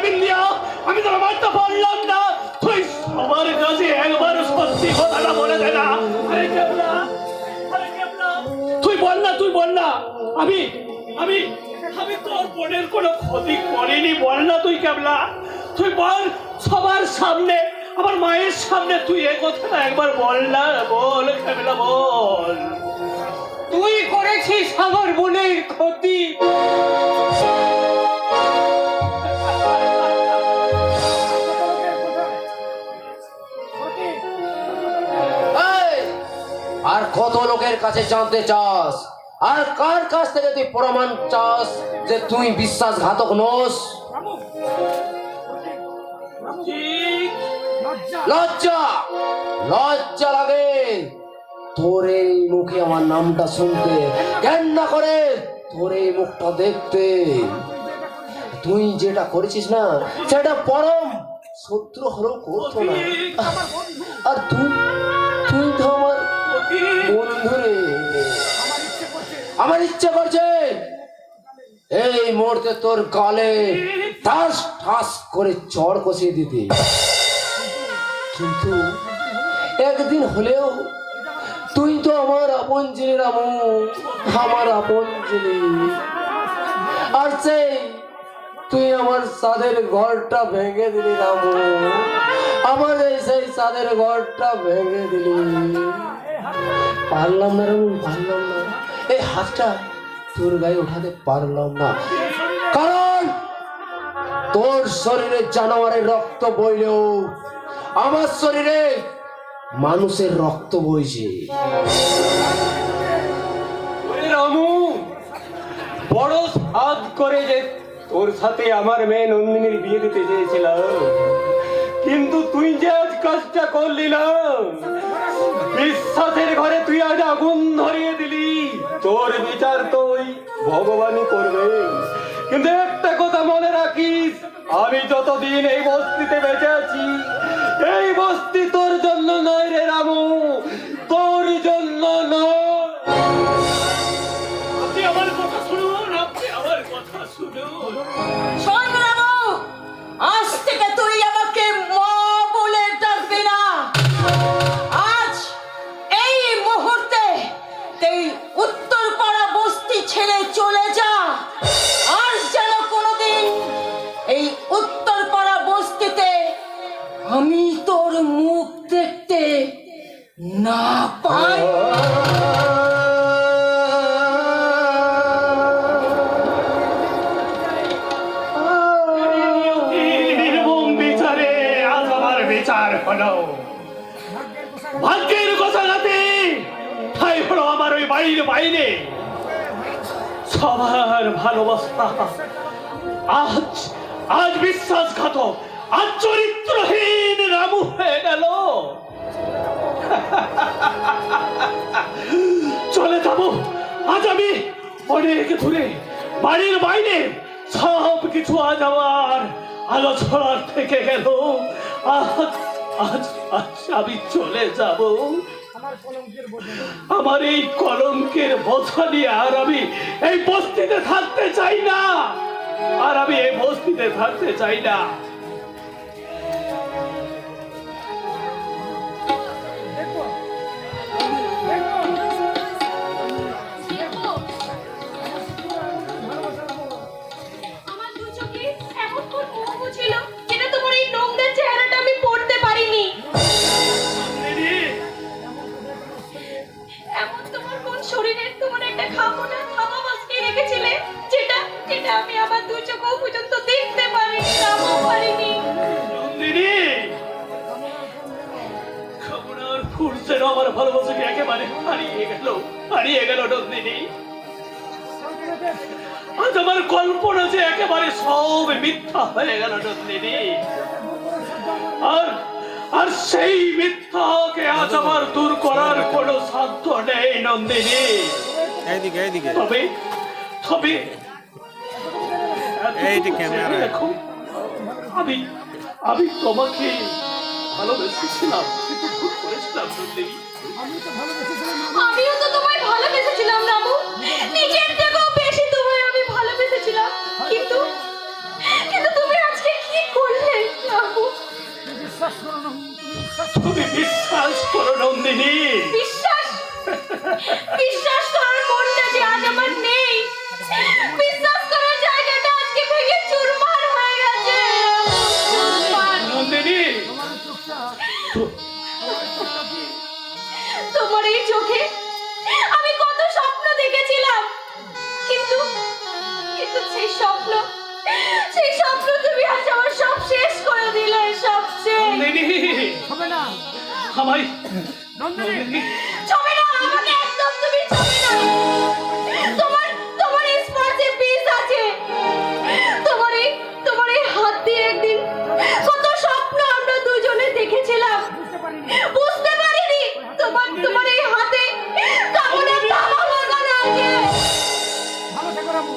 বিন্দিয়া, আমি তো মারতে পারলাম না। তুই সবার কাছে একবার সত্যি কথাটা বলে দে না। আরে কেবলা, তুই বল না, তুই বল না। আমি আমি আমি তোর বোনের কোনো ক্ষতি করিনি। বল না তুই কেবলা, তুই বল সবার সামনে, আমার মায়ের সামনে তুই এই কথাটা একবার বল না। বল কেবলা, বল। তুই করেছিস আমার বোনের ক্ষতি। আর কত লোকের কাছে জানতে চাস? আর কার কাছ থেকে তুই প্রমাণ চাস যে তুই বিশ্বাসঘাতক নোস? ঠিক, লজ্জা লজ্জা লাগে তোর এই মুখে আমার নামটা শুনতে, ঘেন্না করে তোর এই মুখটা দেখতে। তুই যেটা করেছিস না সেটা পরম শত্রু হলেও করতো না। আর তুই তো আমার বন্ধু রে। আমার ইচ্ছে করছে এই মুহূর্তে তোর গালে ঠাস ঠাস করে চড় কষিয়ে দিতে, কিন্তু একদিন হলেও তুই তো আমার আপন ছিলি রামু, আমার আপন ছিলি। আর সেই তুই আমার সাদের ঘরটা ভেঙে দিলি রামু, আমার সেই সাদের ঘরটা ভেঙে দিলি। পারলাম না রামু, পারলাম না, এই হাতটা তোর গায়ে উঠাতে পারলাম না, কারণ তোর শরীরে জানোয়ারের রক্ত বইলেও আমার শরীরে মানুষের রক্ত বইছে। রামু, বড় সাধ করে যে তোর সাথে আমার মেয়ে নন্দিনীর বিয়ে দিতে চেয়েছিলাম, কিন্তু তুই যে আজ কাজটা করলি না, বিশ্বাসের ঘরে তুই আজ আগুন ধরিয়ে দিলি। তোর বিচার তো ওই ভগবানই করবে, কিন্তু একটা কথা মনে রাখিস, আমি যতদিন এই বস্তিতে বেঁচে আছি, এই বস্তি তোর জন্য নয় রে রামু, তোর জন্য নয়। আপনি আমার কথা শুনুন, আপনি আমার কথা শুনুন। শোন রামু, আজ থেকে তুই আমাকে মা বলে ডাকবি না। আজ এই মুহূর্তে এই উত্তরপাড়া বস্তি ছেড়ে চলে যা, আর যেন কোনোদিন এই উত্তরপাড়া বস্তিতে আমি তোর মুখ দেখতে না পাই। নির্মম বিচারে আজ আমার বিচার হলো। ভাগ্যের কথা নাতে তাই হলো আমার ওই বাড়ির বাইরে সবার ভালোবাসা আজ আজ বিশ্বাসঘাতক, আজ চরিত্রহীন রামু হয়ে গেল। চলে যাবো আজ আমি অনেক দূরে, বাড়ির বাইরে সব কিছু আজ আমার আলোচনার থেকে গেল। আজ আজ আজ আমি চলে যাব। আমার এই কলঙ্কের বোঝা নিয়ে আর আমি এই বস্তিতে থাকতে চাই না, আর আমি এই বস্তিতে থাকতে চাই না। আমার দু চোখে এমন কোন মোহ ছিল যেটা তোমার এই নোংরা চেহারাটা আমি পড়তে পারিনি। এমন তোমার কোন শরীরের তোমার একটা খামোনা থামা মাস্কে রেখেছিলে যেটা যেটা আমি আমার দু চোখও পর্যন্ত দেখতে পারিনি, নামও পারিনি। নন্দিনী, খামোনার ফুল যেন আমার ভালোবাসাকে একেবারে হারিয়ে গেল নন্দিনী। আজ আমার কল্পনা যে একেবারে সব মিথ্যা হয়ে গেল নন্দিনী, আর আর সেই মিথ্যাকে আজ আমার দূর করার কোনো সাধ্য নেই নন্দিনী। তবে তবে দেখো, আমি আমি তোমাকে ভালোবেসেছিলাম, কিন্তু ভুল করেছিলাম নন্দিনী। আমিও তো তোমায় ভালোবেসেছিলাম রামু, নিজের থেকেও বেশি তোমায় আমি ভালোবেসেছিলাম, কিন্তু কিন্তু তুমি আজকে কি করলে রামু? তুমি বিশ্বাস করো নন্দিনী। বিশ্বাস বিশ্বাস করার মনটা যে আজ আমার নেই, বিশ্বাস করার জায়গাটা আজকে ভেঙে চুরমার হয়ে গেছে নন্দিনী, তোমার এই চোখে আমি কত স্বপ্ন দেখেছিলাম, কিন্তু কিন্তু সেই স্বপ্ন তুমি আজ আমার সব শেষ করে দিলে, সব শেষ। নন্দিনী, আমায় ছবে না, আমাকে একদম তুমি ছবে না। তোমার স্পর্শে বিষ আছে, তোমার এই হাত দিয়ে একদিন কত স্বপ্ন আমরা দুজনে দেখেছিলাম, বুঝতে পারিনি তোমার এই হাতে কামড়ে তামা লাগানো আছে। রামু,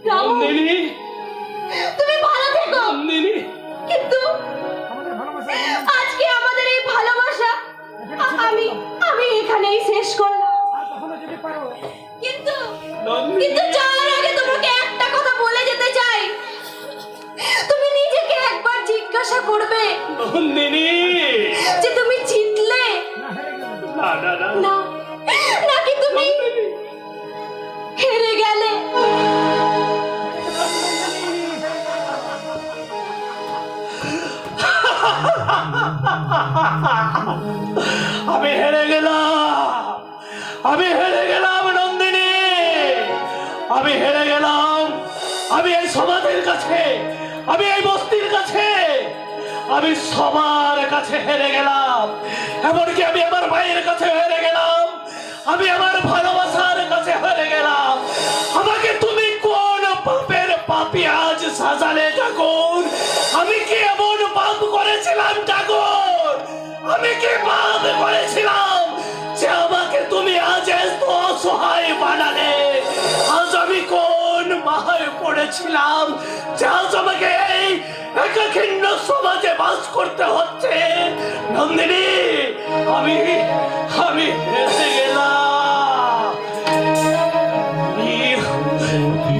নন্দিনী, তুমি ভালো থেকো, নন্দিনী, কিন্তু আজকে আমাদের এই ভালোবাসা আমি এখানেই শেষ করলাম। কিন্তু কিন্তু যাওয়ার আগে তোমাকে একটা কথা বলে যেতে চাই, তুমি নিজেকে একবার জিজ্ঞাসা করবে নন্দিনী, যে তুমি না না না না নাকি তুমি হেরে গেলে? আমি হেরে গেলাম, আমি হেরে গেলাম নন্দিনী, আমি হেরে গেলাম। আমি এই সমাজের কাছে, আমি এই বস্তির কাছে, আমি সবার কাছে হেরে গেলাম। এমনকি আমি আমার মায়ের কাছে হেরে গেলাম, আমি আমার ভালোবাসার কাছে হেরে গেলাম। আমাকে তুমি কোন পাপের পাপী আজ সাজালে ঠাকুর? আমি কি এমন পাপ করেছিলাম ঠাকুর? আমি কি পাপ করেছিলাম যে আমাকে তুমি আজ এত অসহায় বানালে? আজ আমি কোন মাহায় পড়েছিলাম যে আজ আমাকে এই একাকিন্ন সমাজে বাস করতে হচ্ছে? নন্দিনী, আমি আমি হেরে গেলাম।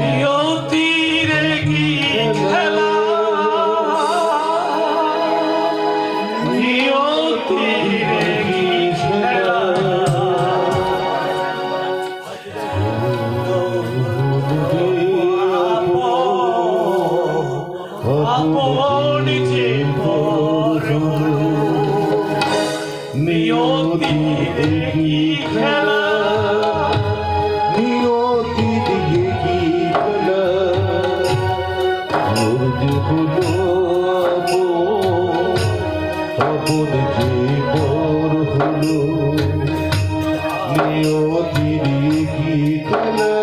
নিয়তির কি খেলা, নিয়তির কি খেলা। আপন যে পর নিয়তির কি খেলা, নিয়তি দিয়ে কি খেলা, মোর যে হলো আপন যে পর হলো, নিয়তি দিয়ে কি খেলা।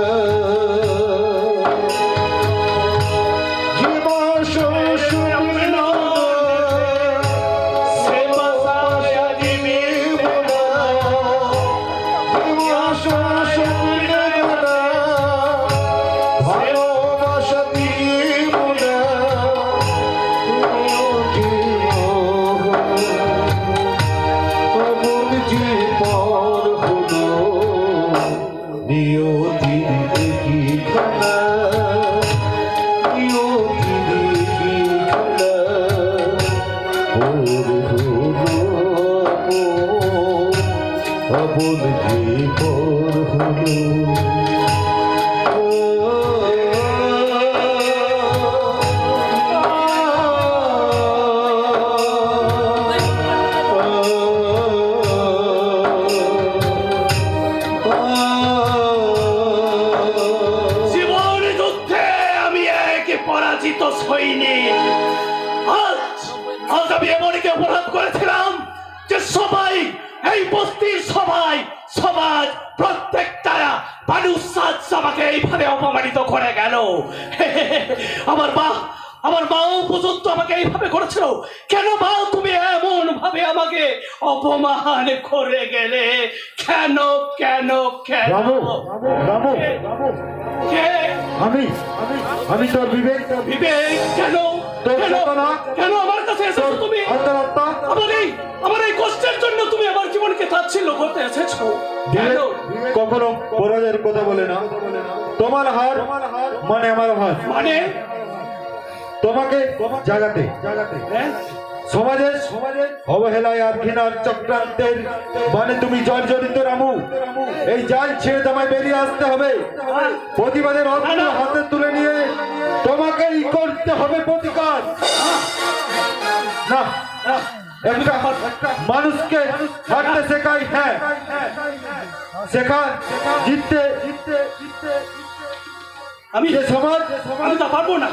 জীবন যুদ্ধে আমি এক পরাজিত সৈনিক। আজ আজ আমি এমন কি অপরাধ করেছিলাম যে সবাই, এই বস্তির সবাই, সমাজ, প্রত্যেকটা মানুষ আজ আমাকে এইভাবে অপমানিত করে গেল। আমার মাও পর্যন্ত আমাকে এইভাবে করেছিল। কেন মা তুমি এমন ভাবে আমাকে অপমান করে গেলে? কেন কেন কেন? রামু, রামু, কে? আমি আমি তোর বিবেক, বিবেক? কেন তোর কেন চেতনা, কেন আমার কাছে এসেছো তুমি? অন্তরাত্মা, আমার এই কষ্টের জন্য তুমি আমার জীবনকে তাচ্ছিল্য করতে এসেছো কেন? কখনো পরাজয়ের কথা বলে না। তোমার হার মানে আমার হার, মানে তোমাকে জাগাতে হ্যাঁ? সমাজের অবহেলায় আর ঘৃণার চক্রান্তের মানে তুমি জর্জরিত রামু। এই জাল ছেড়ে তোমায় বেরিয়ে আসতে হবে। প্রতিবাদের অস্ত্র হাতে তুলে নিয়ে তোমাকেই করতে হবে প্রতিকার। না, একটা মানুষকে হারতে শেখাই, হ্যাঁ শেখা জিততে। আমি যে সমাজ আমি তা পারবো না,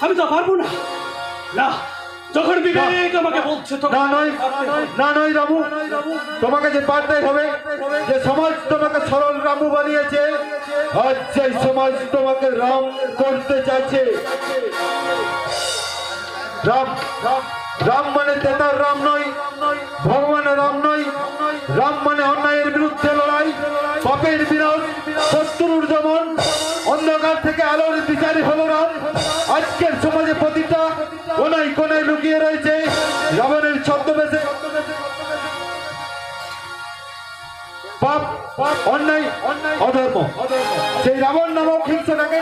আমি তা পারবো না। না, যখন বিবেক আমাকে বলছে তো না নয়, না নয় রামু, তোমাকে যে পারতেই হবে। যে সমাজ তোমাকে সরল রামু বানিয়েছে, আজ সেই সমাজ তোমাকে রাম করতে চাইছে। রাম রাম মানে তেতার রাম নয়, ভগবানের রাম নয়। রাম মানে অন্যায়ের বিরুদ্ধে লড়াই, পাপের বিনাশ, শত্রুর দমন, অন্ধকার থেকে আলোর বিচারই হলো রাম। আজকের সমাজে প্রতিটা কোনায় কোনায় লুকিয়ে রয়েছে রাবণের ছদ্মবেশে পাপ, অন্যায়, অধর্ম। সেই রাবণ নামক হিংসাটাকে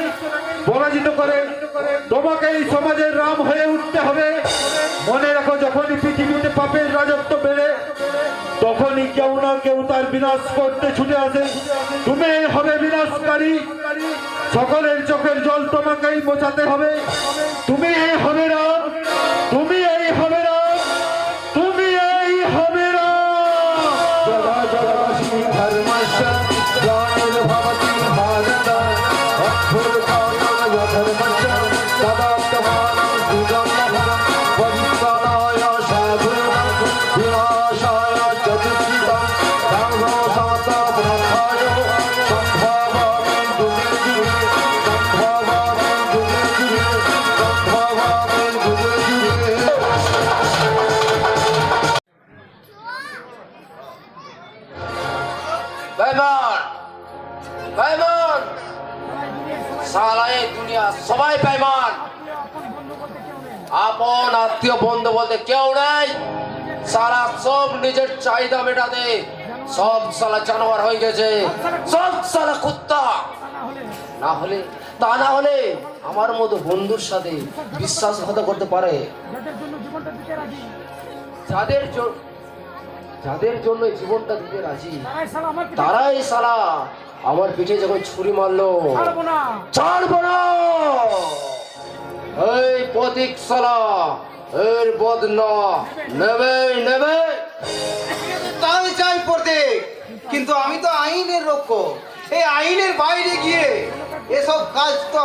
পরাজিত করে তোমাকে এই সমাজের রাম হয়ে উঠতে হবে। মনে রাখো, যখনই পৃথিবীতে পাপের রাজত্ব বেড়ে তখনই কেউ না কেউ তার বিনাশ করতে ছুটে আসে। তুমি হবে বিনাশকারী, সকলের চোখের জল তোমাকেই মোছাতে হবে। তুমি এই হবে রাম, তুমি এই হবে রাম, তুমি এই হবে রাম। জগা জগাশী ধর্মস্য জ্ঞানের ভবতি ভারত, অক্ষর কালম ধর্মস্য তদাত্মানং সুগমঃ, পরিত্রাণায় সাধুনাং বিনাশায় চ দুষ্কৃতং, ধর্মো সাত ব্রহ্মায় সম্ভবামি যুগে যুগে, সম্ভবামি যুগে যুগে, সম্ভবামি যুগে যুগে। বেঈমান, বেঈমান, সালা এই দুনিয়া সবাই বেঈমান। আপন আত্মীয় বন্ধু বলতে কেউ নেই। সারা সব নিজের চাহিদা মেটাতে সব সালা জানোয়ার হয়ে গেছে, সব সালা কুত্তা। না হলে তা না হলে আমার মতো বন্ধুর সাথে বিশ্বাসঘাতক করতে পারে? যাদের জন্য জীবনটা দিতে রাজি, তারাই সালা আমার পিঠে যখন ছুরি মারলো ছাড়বো না। এই প্রতীক সালা এর বদলা নেবে নেবে। তাই চাই প্রতীক, কিন্তু আমি তো আইনের রক্ষক। এই আইনের বাইরে গিয়ে এসব কাজ তো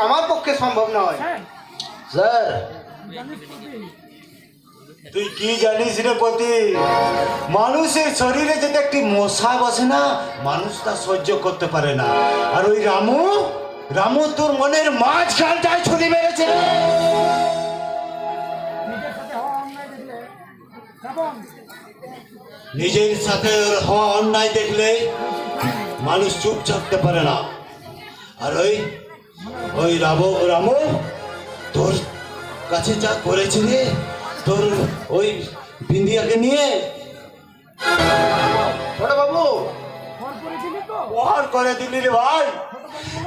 আমার পক্ষে সম্ভব নয়। স্যার, তুই কি জানিস রে পতি? মানুষের শরীরে যদি একটি মশা বসে না, মানুষ তা সহ্য করতে পারে না। আর ওই রামু, রামু তোর মনের মাঝখানটায় ছুরি মেরেছে রে। নিজের সাথে হওয়া অন্যায় দেখলে মানুষ চুপ থাকতে পারে না। আর ওই রামু তোর কাছে যা করেছে রে, তোর ওই বিন্দিয়াকে নিয়ে ছোট বাবু ওহার করে দিলি রে ভাই।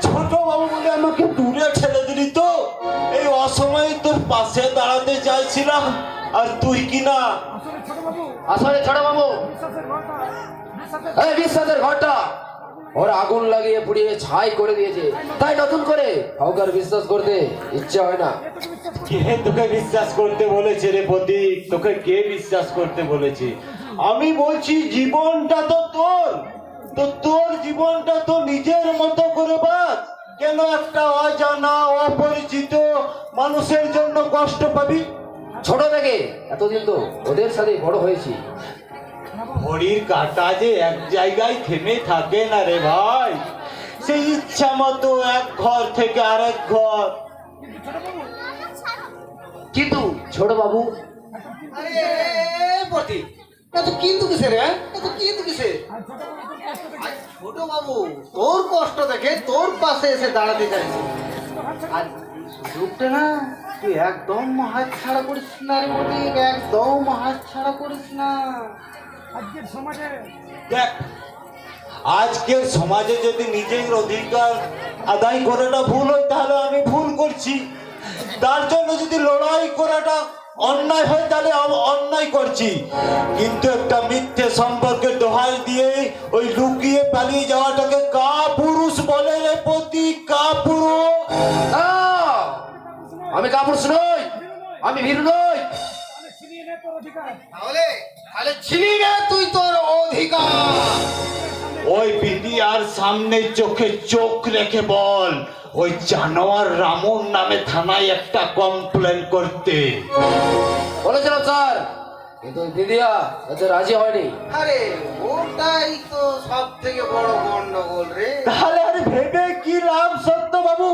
ছোট বাবু বলে আমাকে দূরে ঠেলে দিলি তো। এই অসময়ে তোর পাশে দাঁড়াতে চাইছিলাম, আর তুই কি না। আসলে ছোট বাবু, এই বিশ্বাসের ঘরটা ওর আগুন লাগিয়ে পুড়িয়ে ছাই করে দিয়েছে, তাই নতুন করে কাউকে আর বিশ্বাস করতে ইচ্ছা হয় না। কে তোকে বিশ্বাস করতে বলেছে রে প্রতীক? তোকে কে বিশ্বাস করতে বলেছে? আমি বলছি জীবনটা তো তোর, তো তোর জীবনটা তো নিজের মতো করে বাঁচ। কেন একটা অজানা অপরিচিত মানুষের জন্য কষ্ট পাবি? ছোট থেকে এতদিন তো ওদের সাথে বড় হয়েছি। ঘড়ির কাঁটা যে এক জায়গায় থেমে থাকে না রে ভাই। সেই ইচ্ছা মতো এক ঘর থেকে আরেক ঘর। কিন্তু ছোট বাবু, আরে প্রতীক, এত কিন্তু কিসে রে? এত কিন্তু কিসে? ছোট বাবু তোর কষ্ট দেখে তোর পাশে এসে দাঁড়াতে চাইছে। আর সুযোগটা না তুই একদম হাত ছাড়া করিস না রে প্রতীক, একদম হাত ছাড়া করিস না। দেখ, আজকের সমাজে যদি নিজের অধিকার আদায় করাটা ভুল হয়, তাহলে আমি ভুল করছি। তার জন্য যদি লড়াই করাটা অন্যায় হয়, তাহলে অন্যায় করছি। কিন্তু একটা মিথ্যে সম্পর্কের দোহাই দিয়ে ওই লুকিয়ে পালিয়ে যাওয়াটাকে কাপুরুষ বলে রে প্রতি, কাপুরুষ। আমি কাপুরুষ নই, আমি ভীরু নই। তাহলে তাহলে ছিনি রে তুই তোর অধিকার। ওই বিদিয়ার সামনে চোখে চোখ রেখে বল ওই জানোয়ার রামুর নামে থানায় একটা কমপ্লেন করতে। বলেছিলাম স্যার, কিন্তু দিদিয়া এতে রাজি হয়নি। আরে ওটাই তো সব থেকে বড় গন্ডগোল রে। তাহলে আর ভেবে কি লাভ সত্য বাবু?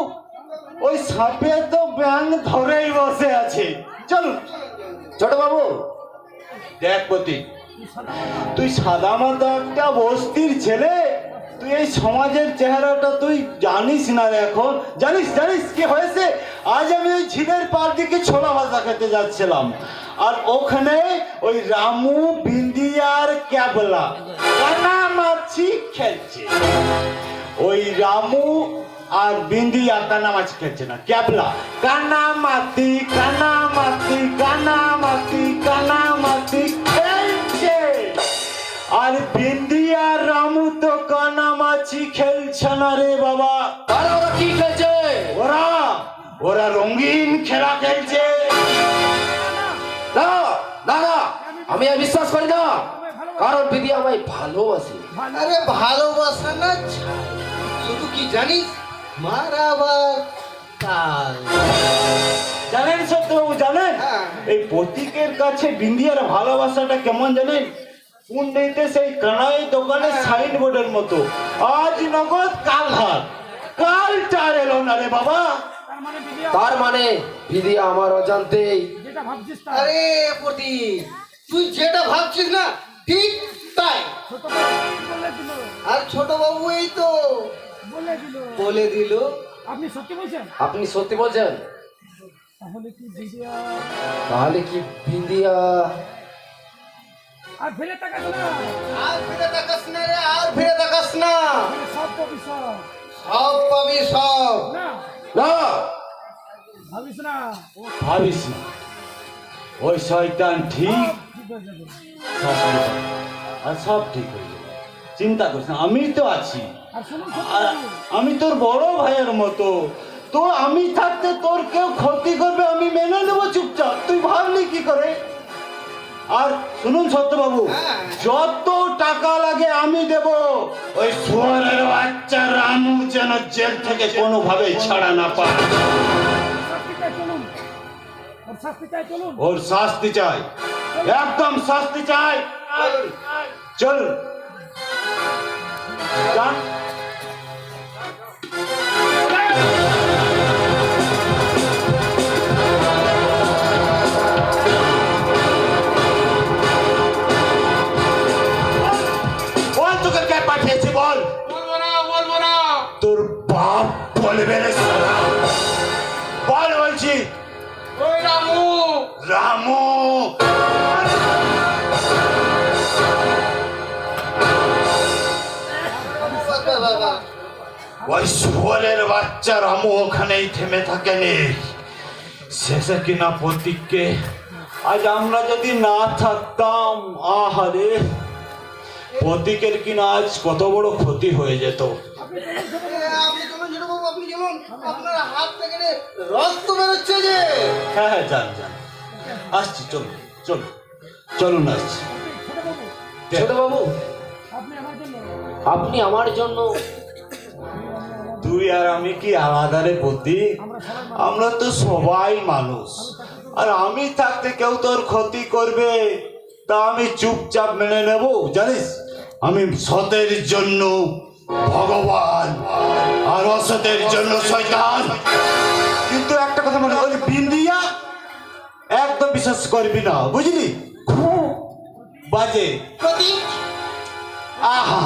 ওই সাপে তো ব্যাং ধরেই বসে আছে। চল ছোট বাবু, দেখ প্রতীক, তুই সাদা মাদা একটা বস্তির ছেলে, তুই এই সমাজের চেহারাটা তুই জানিস না রে। এখন জানিস কি হয়েছে? আজ আমি ওই ঝিলের পার দিকে ছোলা ভাজা খেতে যাচ্ছিলাম, আর ওখানে ওই রামু, বিন্দিয়ার ক্যাবলা কানামাছি খেলছে। ওই রামু আর বিন্দিয়া কানামাছি খেলছে না, ক্যাবলা কানামাতি কানামাতি কানামাতি কানামাতি খেলছে। আর বিন্দিয়া রামু তো কানামাছি খেলছে না রে বাবা। তারা ওরা কি খেলছে? ওরা ওরা রঙিন খেলা খেলছে। না না না, আমি আর বিশ্বাস করি না, কারণ বিধি আমায় ভালোবাসে। আরে ভালোবাসা না ছাই। শুধু কি জানিস, মারা আবার কাল। জানেন সত্যবাবু, জানেন হ্যাঁ। এই প্রতীকের কাছে বিন্দিয়ার ভালোবাসাটা কেমন জানেন? পুণ্যতে সেই কানাই দোকানে সাইন বোর্ডের মতো, আজ নগদ কাল হাত, কাল চার এলো না রে বাবা। তার মানে দিদি তার মানে বিধি আমার অজান্তেই যেটা ভাবছিস তা আরে প্রতীক, তুই যেটা ভাবছিস না ঠিক তাই। ছোট ভাই বলে দিল আর ছোট বাবু এই তো বলে দিল। আপনি সত্যি বলছেন? আপনি সত্যি বলছেন? তাহলে কি দিদিয়া তাহলে কি বিন্দিয়া আর ফিরে তাকাস না, আর ফিরে তাকাস না রে, আর ফিরে তাকাস না। আমি সব পাবি সব। সব পাবি সব। না না? ভাবিস না, ও ভাবিস না, ওই শয়তান ঠিক ঠিক হয়ে যাবে। শাস্তি পাবে। আর সব ঠিক হয়ে যাবে, চিন্তা করিস না, আমি তো আছি। আর শুনুন আর আমি তোর বড় ভাইয়ের মতো, তো আমি থাকতে তোর কেউ ক্ষতি করবে আমি মেনে নেবো চুপচাপ, তুই ভাবলি কি করে? আর শুনুন সত্যবাবু, হ্যাঁ। যত টাকা লাগে আমি দেব, ওই শুয়ারের বাচ্চা রামু যেন জেল থেকে কোনোভাবে ছাড়া না পায়। শাস্তি চাই, চলুন ওর শাস্তি চাই, চলুন। ওর শাস্তি চাই, একদম শাস্তি চাই। চল যান। বল তোকে কে পাঠিয়েছে বল। বলবো না, বলবো না। তোর বাপ বলবে রে শালা। বল বলছি। ওই রামু। রামু বাবা, ওই শুয়োরের বাচ্চা রামু ওখানেই থেমে থাকেনি, শেষে কিনা প্রতীককে আজ আমরা যদি না থাকতাম, আহারে প্রতীকের কিনা আজ কত বড় ক্ষতি হয়ে যেত। আপনি চলুন ছোট বাবু, আপনি চলুন। আপনার হাত থেকে রে রক্ত বেরোচ্ছে যে। হ্যাঁ হ্যাঁ, যান যান, আসছি, চলুন চলুন চলুন, আসছি। ছোট বাবু, আপনি আমার জন্য আপনি আমার জন্য। তুই আর আমি কি আলাদা রে প্রতীক? আমরা তো সবাই মানুষ, আর আমি থাকতে কেউ তোর ক্ষতি করবে তা আমি চুপচাপ মেনে নেব? জানিস, আমি সতের জন্য ভগবান আর অসতের জন্য শয়তান। কিন্তু একটা কথা মনে, ওই বিন্দিয়া একদম বিশ্বাস করবি না, বুঝলি? খুব বাজে। প্রতীক, আহা,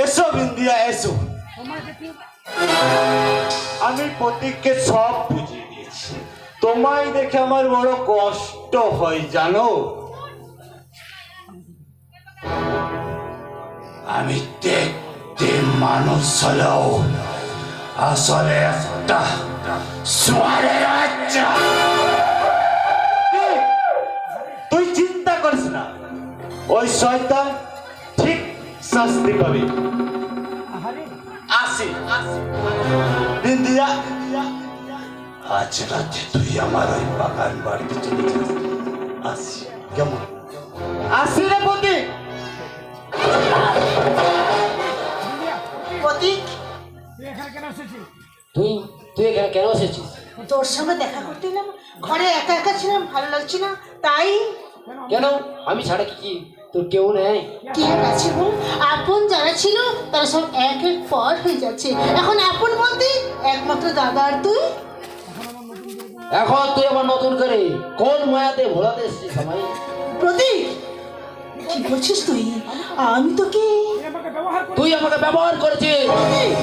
এসো বিন্দিয়া এসো। সময় দেখি আমি প্রতীককে সব বুঝিয়ে দিয়েছি, তোমায় দেখে আমার বড় কষ্ট হয় জানো। আমি দেখতে মানুষ হলেও আসলে একটা শুয়ারের বাচ্চা। তুই চিন্তা করিস না, ওই শয়তান ঠিক শাস্তি পাবে। আহারে আসি বিন্দিয়া, আজ রাতে তুই আমার ওই বাগান বাড়িতে চলে যাস। আসি কেমন? আসি রে প্রতীক। প্রতীক, তুই এখানে কেন এসেছিস? তুই তুই এখানে কেন এসেছিস? তোর সঙ্গে দেখা করতে এলাম, ঘরে একা একা ছিলাম, ভালো লাগছে না, তাই। কেন? আমি ছাড়া কি তোর কেউ নেই? কি আর আছে গো, আপন যারা ছিল তারা সব এক এক পর হয়ে যাচ্ছে, এখন আপন বলতে একমাত্র দাদা আর তুই। এখন তুই আবার নতুন করে কোন মায়াতে ভোলাতে এসেছিস আমায়? প্রতীক, কি বলছিস তুই? আমি তোকে তুই আমাকে ব্যবহার করেছিস, প্রতীক,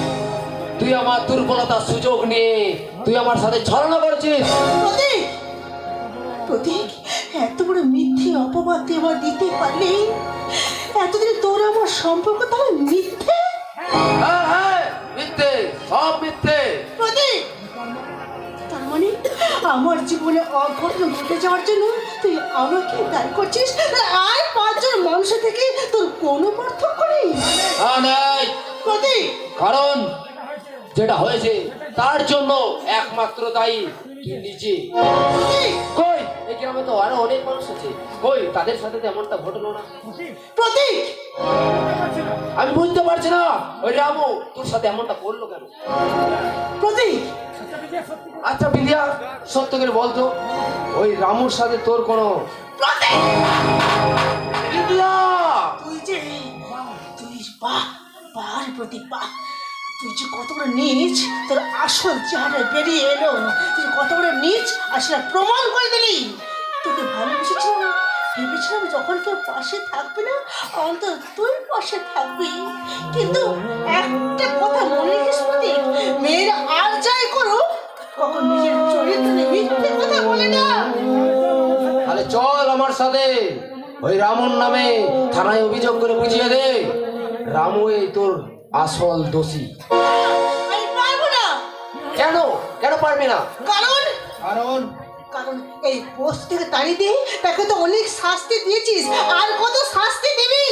তুই আমার দুর্বলতার সুযোগ নিয়ে তুই আমার সাথে ছলনা করেছিস। প্রতীক, প্রতীক, এত বড় মিথ্যে অপবাদ তুই এবার দিতে পারলি? এতদিনে তোর আমার সম্পর্ক তাহলে মিথ্যে? হ্যাঁ হ্যাঁ, মিথ্যে, সব মিথ্যে। প্রতীক, তার মানে আমার জীবনে অঘটন ঘটে যাওয়ার জন্য তুই আমাকে দায়ী করছিস? আর 5 তোর মানুষ থেকে তোর কোনো পার্থক্য নেই। নাই, প্রতীক, কারণ যেটা হয়েছে তার জন্য একমাত্র দায়ী তুই নিজে। কই এই গ্রামে তো আরো অনেক মানুষ আছে, কই তাদের সাথে তো এমনটা ঘটলো না? প্রতীক, আমি বুঝতে পারছি না ওই রামু তোর সাথে এমনটা করলো কেন। প্রতীক, আচ্ছা বিদ্যা, সত্য করে বলতো ওই রামুর সাথে তোর কোনো বিদ্যা? তুই যে তুই বাহ বাহ প্রতীক বাহ, তুই যে কত বড় নিচ, তোর আসল চেহারা বেরিয়ে এলো। তুই কত বড় নিচ আর সেটা প্রমাণ করে দিলি। তোকে ভালোবেসেছিলাম, ভেবেছিলাম যখন তোর পাশে থাকবে না অন্তত তুই পাশে থাকবি। কিন্তু একটা কথা মনে রেখিস প্রতীক, মেয়েরা আর যাই করো কখন নিজের চরিত্র নিয়ে মিথ্যে কথা বলে না। তাহলে চল আমার সাথে ওই রামুর নামে থানায় অভিযোগ করে বুঝিয়ে দে রামু এই তোর আসল দোষী। আমি পারবো না। কেন কেন পারবি না? কারণ কারণ কারণ এই পোস্ট থেকে তাড়িয়ে দিয়ে তাকে তো অনেক শাস্তি দিয়েছিস, আর কত শাস্তি দিবি?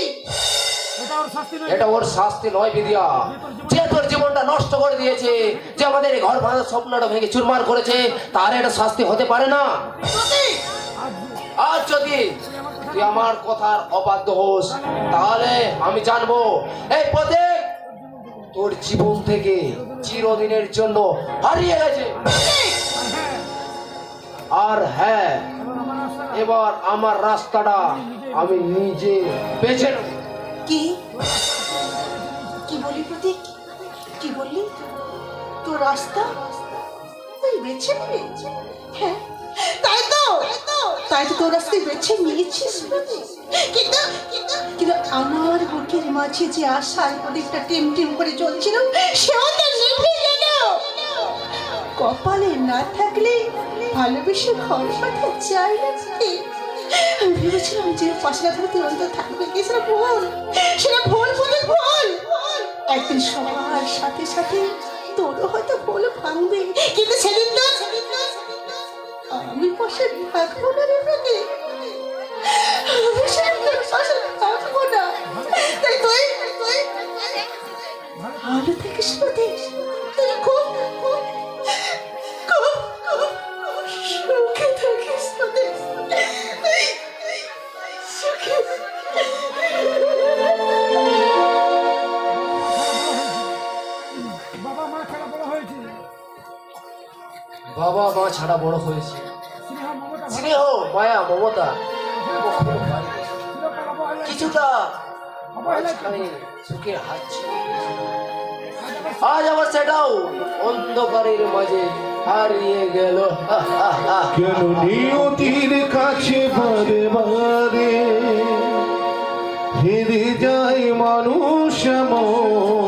এটা ওর শাস্তি নয় বিদ্যা, যে তোর জীবনটা নষ্ট করে দিয়েছে, যে আমাদের এই ঘর ভাঙার স্বপ্নটা ভেঙে চুরমার করেছে, তার এটা শাস্তি হতে পারে না। আর যদি তুই আমার কথার অবাধ্য হোস তাহলে আমি জানবো এই পথে তোর জীবন থেকে চিরদিনের জন্য হারিয়ে গেছে। আর হ্যাঁ, এবার আমার রাস্তাটা আমি নিজে বেছে নেব। কি কি বলি প্রতীক, কি বললি? তোর রাস্তা তুই বেছে নিবি? হ্যাঁ তাই তো, তাই তো তোর রাস্তায় বেছে নিয়েছিস প্রতীক। কিন্তু কিন্তু আমার বুকের মাঝে যে আশার প্রদীপটা টিম টিম করে চলছিল সেও তো নিভে গেল। কপালে না থাকলে ভালোবেসে ঘর পাঠা চাই না। আমি ভেবেছিলাম যে পাশে না থাকলে তুই অন্তত থাকবে, কি সেটা ভুল, সেটা ভুল প্রতীক ভুল। একদিন সবার সাথে সাথে তোরও হয়তো ভুল ভাঙবে, কিন্তু সেদিন তো আমি পাশে থাকবো না রে প্রতীক, আমি সেদিন তোর পাশে থাকবো না। তাই তুই ভালো থাকিস প্রতীক, তুই খুব খুব খুব খুব সুখে থাকিস প্রতীক, তুই সুখে। বাবা মা ছাড়া বড় হয়েছে, বাবা মা ছাড়া বড় হয়েছে, স্নেহ মমতা স্নেহ মায়া মমতা কখনো পাইনি। চিরকাল অবহেলায় কিছুটা মাঝখানে সুখের হাত ছিল, আজ আবার সেটাও অন্ধকারের মাঝে হারিয়ে গেল। কেন নিয়তির কাছে বারে বারে হেরে যায় মানুষ এমন?